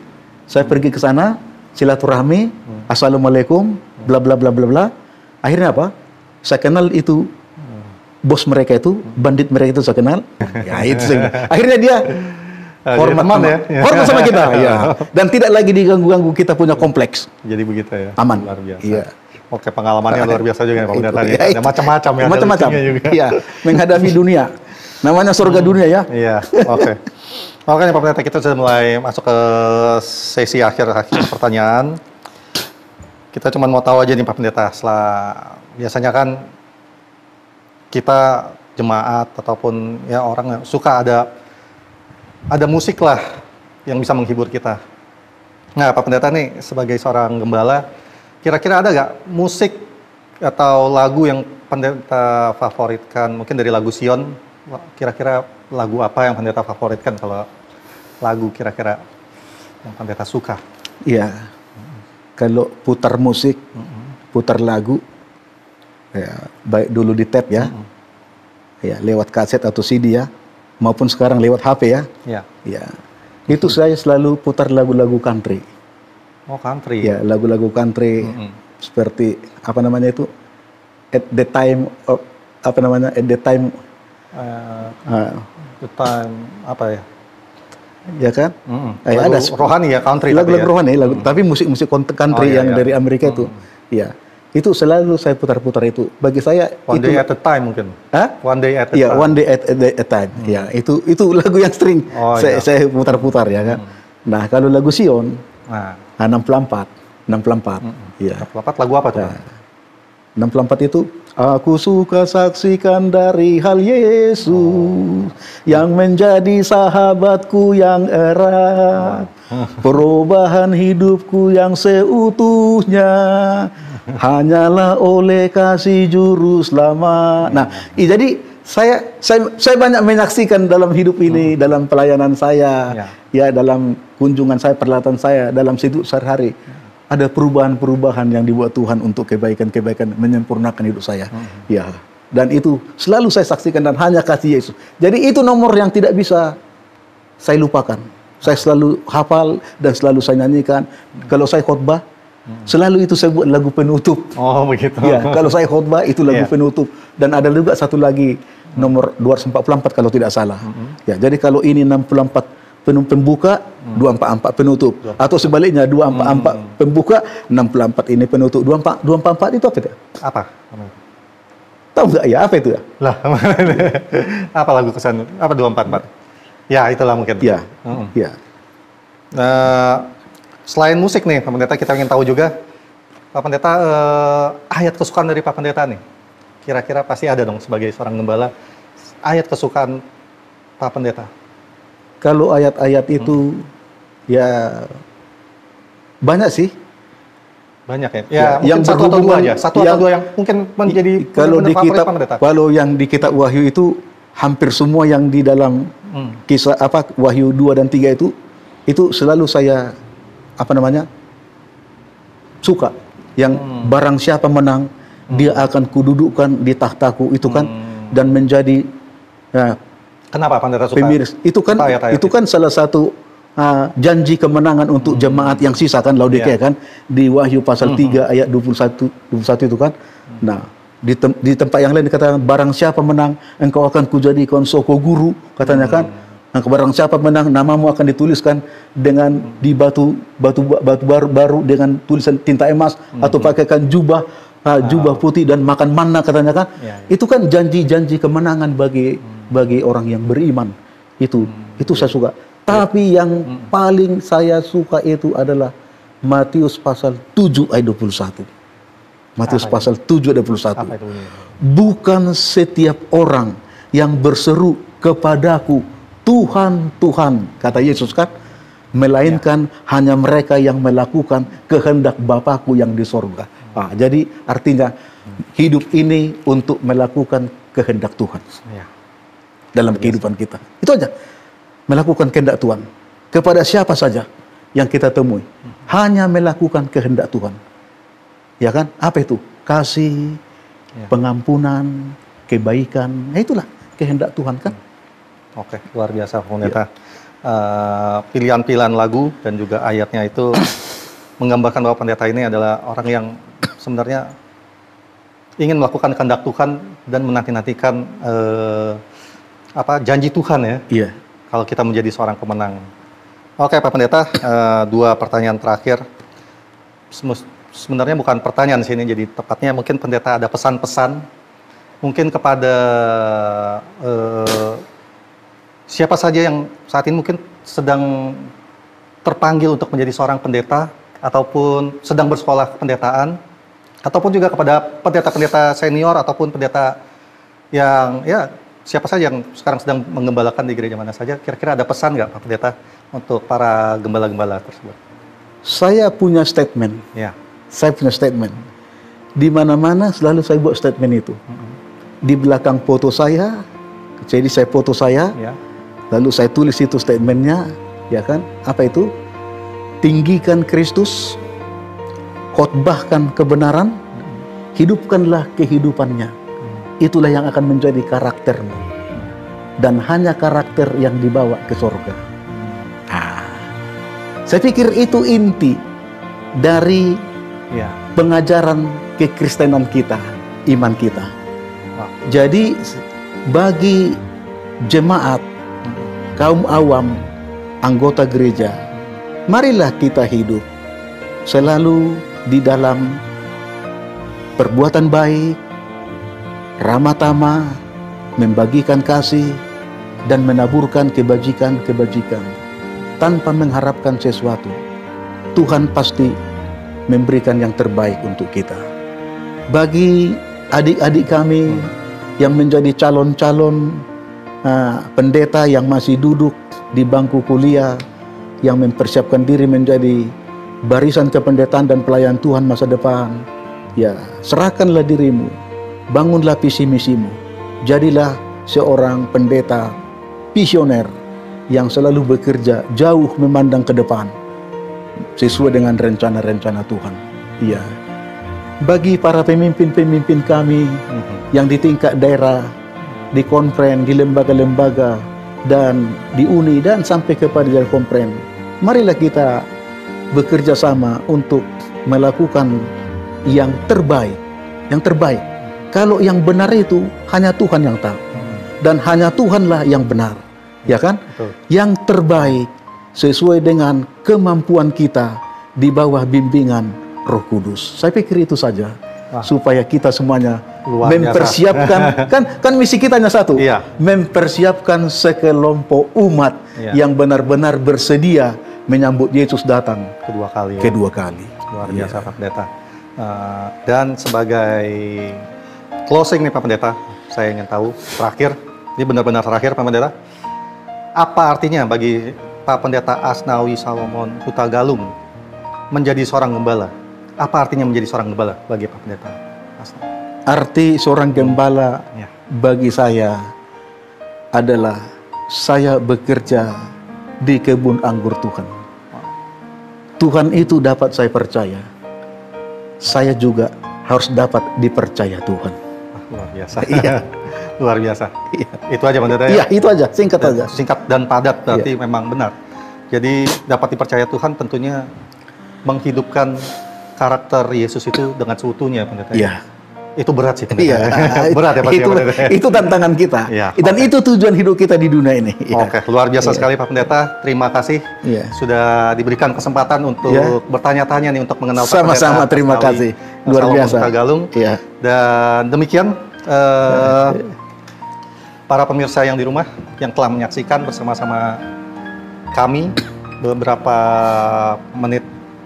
saya pergi ke sana, silaturahmi, assalamualaikum, bla bla bla bla bla. Akhirnya apa? Saya kenal itu bos mereka itu, bandit mereka itu saya kenal. Ya itu akhirnya dia hormat teman ya. Hormat sama kita. Ya. Dan tidak lagi diganggu-ganggu kita punya kompleks. Jadi begitu ya. Aman. Luar biasa. Iya. Oke, pengalamannya luar biasa juga ya Pak Pendeta. Ya, Ada macam-macam ya. Macam-macam. Iya, menghadapi dunia. Namanya surga dunia ya. Iya, oke. Oke nih Pak Pendeta, kita sudah mulai masuk ke sesi akhir pertanyaan. Kita cuma mau tahu aja nih Pak Pendeta, biasanya kan kita jemaat ataupun ya orang yang suka ada musik lah yang bisa menghibur kita. Nah, Pak Pendeta nih sebagai seorang gembala, kira-kira ada nggak musik atau lagu yang Pendeta favoritkan? Mungkin dari lagu Sion, kira-kira lagu apa yang Pendeta favoritkan kalau lagu kira-kira yang Pendeta suka? Iya. Kalau putar musik, putar lagu, ya, baik dulu di tape ya, ya lewat kaset atau CD ya, maupun sekarang lewat HP ya. Iya. Ya. Itu saya selalu putar lagu-lagu country. Oh, country. Ya, lagu-lagu country seperti apa namanya itu? At the time apa namanya? At the time The time apa ya? ya kan? Lagu Ada rohani ya, country. lagu-lagu rohani, tapi musik-musik country iya, yang iya. dari Amerika itu. Ya. Itu selalu saya putar-putar itu. Bagi saya One itu Day at a Time mungkin. Hah? One Day at a Iya, Time. One Day at a Time. Ya, itu lagu yang sering iya. saya putar-putar ya kan. Nah, kalau lagu Sion, Nah, 64. Iya. 64 lagu apa tuh? Pak? 64 itu aku suka saksikan dari hal Yesus yang menjadi sahabatku yang erat, perubahan hidupku yang seutuhnya hanyalah oleh kasih juru selamat. Nah, jadi saya banyak menyaksikan dalam hidup ini, dalam pelayanan saya, ya dalam kunjungan saya, perlatan saya, dalam hidup sehari-hari. Ada perubahan-perubahan yang dibuat Tuhan untuk kebaikan-kebaikan menyempurnakan hidup saya. Ya, dan itu selalu saya saksikan dan hanya kasih Yesus. Jadi itu nomor yang tidak bisa saya lupakan. Saya selalu hafal dan selalu saya nyanyikan. Kalau saya khotbah, selalu itu saya buat lagu penutup. Oh, begitu. Ya, kalau saya khotbah itu lagu penutup. Dan ada juga satu lagi nomor 244 kalau tidak salah. Ya, jadi kalau ini 64 pembuka, 244 penutup. Atau sebaliknya 244 pembuka, 64 ini penutup. 244 itu apa itu? Apa? Tahu nggak ya apa itu ya? Lah, apa lagu kesan? Apa 244? Ya, itulah mungkin. Ya. Ya. Selain musik nih, Pak Pendeta, kita ingin tahu juga, Pak Pendeta, ayat kesukaan dari Pak Pendeta nih. Kira-kira pasti ada dong sebagai seorang gembala, ayat kesukaan Pak Pendeta. Kalau ayat-ayat itu ya banyak sih. Banyak ya. Ya, yang satu atau dua aja. Satu atau dua yang mungkin menjadi kalau di favorit kitab Pak Pendeta. kalau yang di kitab Wahyu itu hampir semua yang di dalam kisah Wahyu 2 dan 3 itu selalu saya suka. Yang barang siapa menang, dia akan kududukkan di tahtaku itu kan, dan menjadi kenapa Pak Pendeta suka? Pemiris. Itu kan salah satu janji kemenangan untuk jemaat yang sisa kan, Laodikia kan, di Wahyu pasal 3 ayat 21 itu kan. Nah, di tempat yang lain dikatakan barang siapa menang engkau akan kujadikan soko guru katanya kan. Nah, barang siapa menang namamu akan dituliskan dengan di batu baru dengan tulisan tinta emas, atau pakaikan jubah putih dan makan manna katanya kan. Itu kan janji-janji kemenangan bagi orang yang beriman. Itu saya suka. Tapi yang paling saya suka itu adalah Matius pasal 7 ayat 21. Matius pasal 7 ayat 21. Apa itu? Bukan setiap orang yang berseru kepadaku Tuhan, Tuhan, kata Yesus kan, melainkan hanya mereka yang melakukan kehendak Bapakku yang di sorga. Jadi artinya hidup ini untuk melakukan kehendak Tuhan dalam kehidupan kita. Itu aja, melakukan kehendak Tuhan. kepada siapa saja yang kita temui. Hanya melakukan kehendak Tuhan. Ya kan? Apa itu? Kasih, pengampunan, kebaikan. Nah, itulah kehendak Tuhan kan. Oke, luar biasa Pak Pendeta. Pilihan-pilihan lagu dan juga ayatnya itu menggambarkan bahwa pendeta ini adalah orang yang sebenarnya ingin melakukan kehendak Tuhan dan menanti-nantikan janji Tuhan ya. Iya. Kalau kita menjadi seorang pemenang. Oke Pak Pendeta, dua pertanyaan terakhir. Sebenarnya bukan pertanyaan sini, jadi tepatnya mungkin pendeta ada pesan-pesan mungkin kepada siapa saja yang saat ini mungkin sedang terpanggil untuk menjadi seorang pendeta ataupun sedang bersekolah pendetaan, ataupun juga kepada pendeta-pendeta senior ataupun pendeta yang siapa saja yang sekarang sedang menggembalakan di gereja mana saja, kira-kira ada pesan nggak Pak Pendeta untuk para gembala-gembala tersebut? Saya punya statement. Ya. Saya punya statement. Di mana-mana selalu saya buat statement itu. Di belakang foto saya, jadi saya foto saya, lalu saya tulis itu statementnya, ya kan? Apa itu? Tinggikan Kristus, khotbahkan kebenaran, hidupkanlah kehidupannya. Itulah yang akan menjadi karaktermu. Dan hanya karakter yang dibawa ke surga. Saya pikir itu inti dari pengajaran kekristenan kita, iman kita. Jadi bagi jemaat, kaum awam, anggota gereja, marilah kita hidup selalu di dalam perbuatan baik, ramah tamah, membagikan kasih, dan menaburkan kebajikan-kebajikan tanpa mengharapkan sesuatu. Tuhan pasti memberikan yang terbaik untuk kita. Bagi adik-adik kami yang menjadi calon-calon pendeta yang masih duduk di bangku kuliah, yang mempersiapkan diri menjadi barisan kependetaan dan pelayan Tuhan masa depan, serahkanlah dirimu, bangunlah visi misimu, jadilah seorang pendeta visioner yang selalu bekerja jauh memandang ke depan sesuai dengan rencana-rencana Tuhan. Bagi para pemimpin-pemimpin kami yang di tingkat daerah, di konfren, di lembaga-lembaga, dan di uni, dan sampai kepada jalan konfren, marilah kita bekerja sama untuk melakukan yang terbaik. Yang terbaik. Kalau yang benar itu hanya Tuhan yang tahu, dan hanya Tuhanlah yang benar. Ya kan? Betul. Yang terbaik sesuai dengan kemampuan kita di bawah bimbingan Roh Kudus. Saya pikir itu saja. Supaya kita semuanya mempersiapkan kan misi kita hanya satu. Mempersiapkan sekelompok umat yang benar-benar bersedia menyambut Yesus datang kedua kali. Luar biasa Pak Pendeta. Dan sebagai closing nih Pak Pendeta, saya ingin tahu terakhir, ini benar-benar terakhir Pak Pendeta. Apa artinya bagi Pak Pendeta Asnawi Salomon Hutagalung menjadi seorang gembala? Apa artinya menjadi seorang gembala bagi Pak Pendeta Asnawi? Arti seorang gembala bagi saya adalah saya bekerja di kebun anggur Tuhan. Tuhan itu dapat saya percaya. Saya juga harus dapat dipercaya Tuhan. Luar biasa. Luar biasa. Itu aja Pendeta ya? Itu aja, singkat aja. Singkat dan padat, berarti memang benar. Jadi dapat dipercaya Tuhan tentunya menghidupkan karakter Yesus itu dengan seutuhnya Pendeta. Itu berat sih Pendeta. Berat ya pasti Pendeta. Itu tantangan kita. Dan itu tujuan hidup kita di dunia ini. Oke, luar biasa sekali Pak Pendeta. Terima kasih sudah diberikan kesempatan untuk bertanya-tanya nih untuk mengenal Pak Pendeta. Sama-sama, terima kasih. Luar biasa. Hutagalung. Dan demikian para pemirsa yang di rumah yang telah menyaksikan bersama-sama kami beberapa menit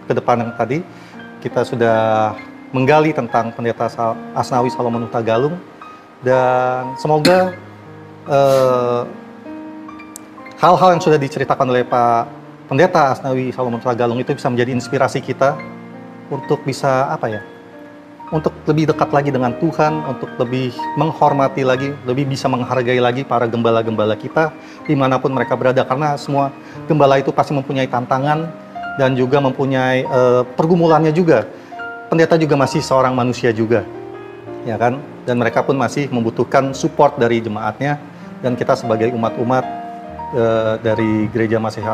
ke depan yang tadi, kita sudah menggali tentang Pendeta Asnawi Salomon Hutagalung, dan semoga hal-hal yang sudah diceritakan oleh Pak Pendeta Asnawi Salomon Hutagalung itu bisa menjadi inspirasi kita untuk bisa untuk lebih dekat lagi dengan Tuhan, untuk lebih menghormati lagi, lebih bisa menghargai lagi para gembala-gembala kita dimanapun mereka berada. Karena semua gembala itu pasti mempunyai tantangan dan juga mempunyai pergumulannya juga. Pendeta juga masih seorang manusia juga, ya kan? Dan mereka pun masih membutuhkan support dari jemaatnya. Dan kita sebagai umat-umat dari Gereja Masihi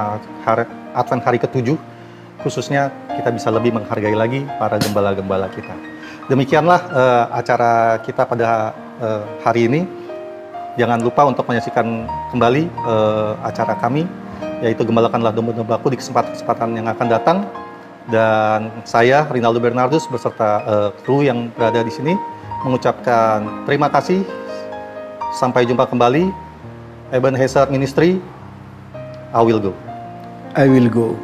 Advent hari ke-7, khususnya kita bisa lebih menghargai lagi para gembala-gembala kita. Demikianlah acara kita pada hari ini. Jangan lupa untuk menyaksikan kembali acara kami, yaitu Gembalakanlah Domba-Dombaku di kesempatan yang akan datang. Dan saya, Rinaldo Bernardus, beserta kru yang berada di sini, mengucapkan terima kasih. Sampai jumpa kembali. Ebenezer Ministry, I will go. I will go.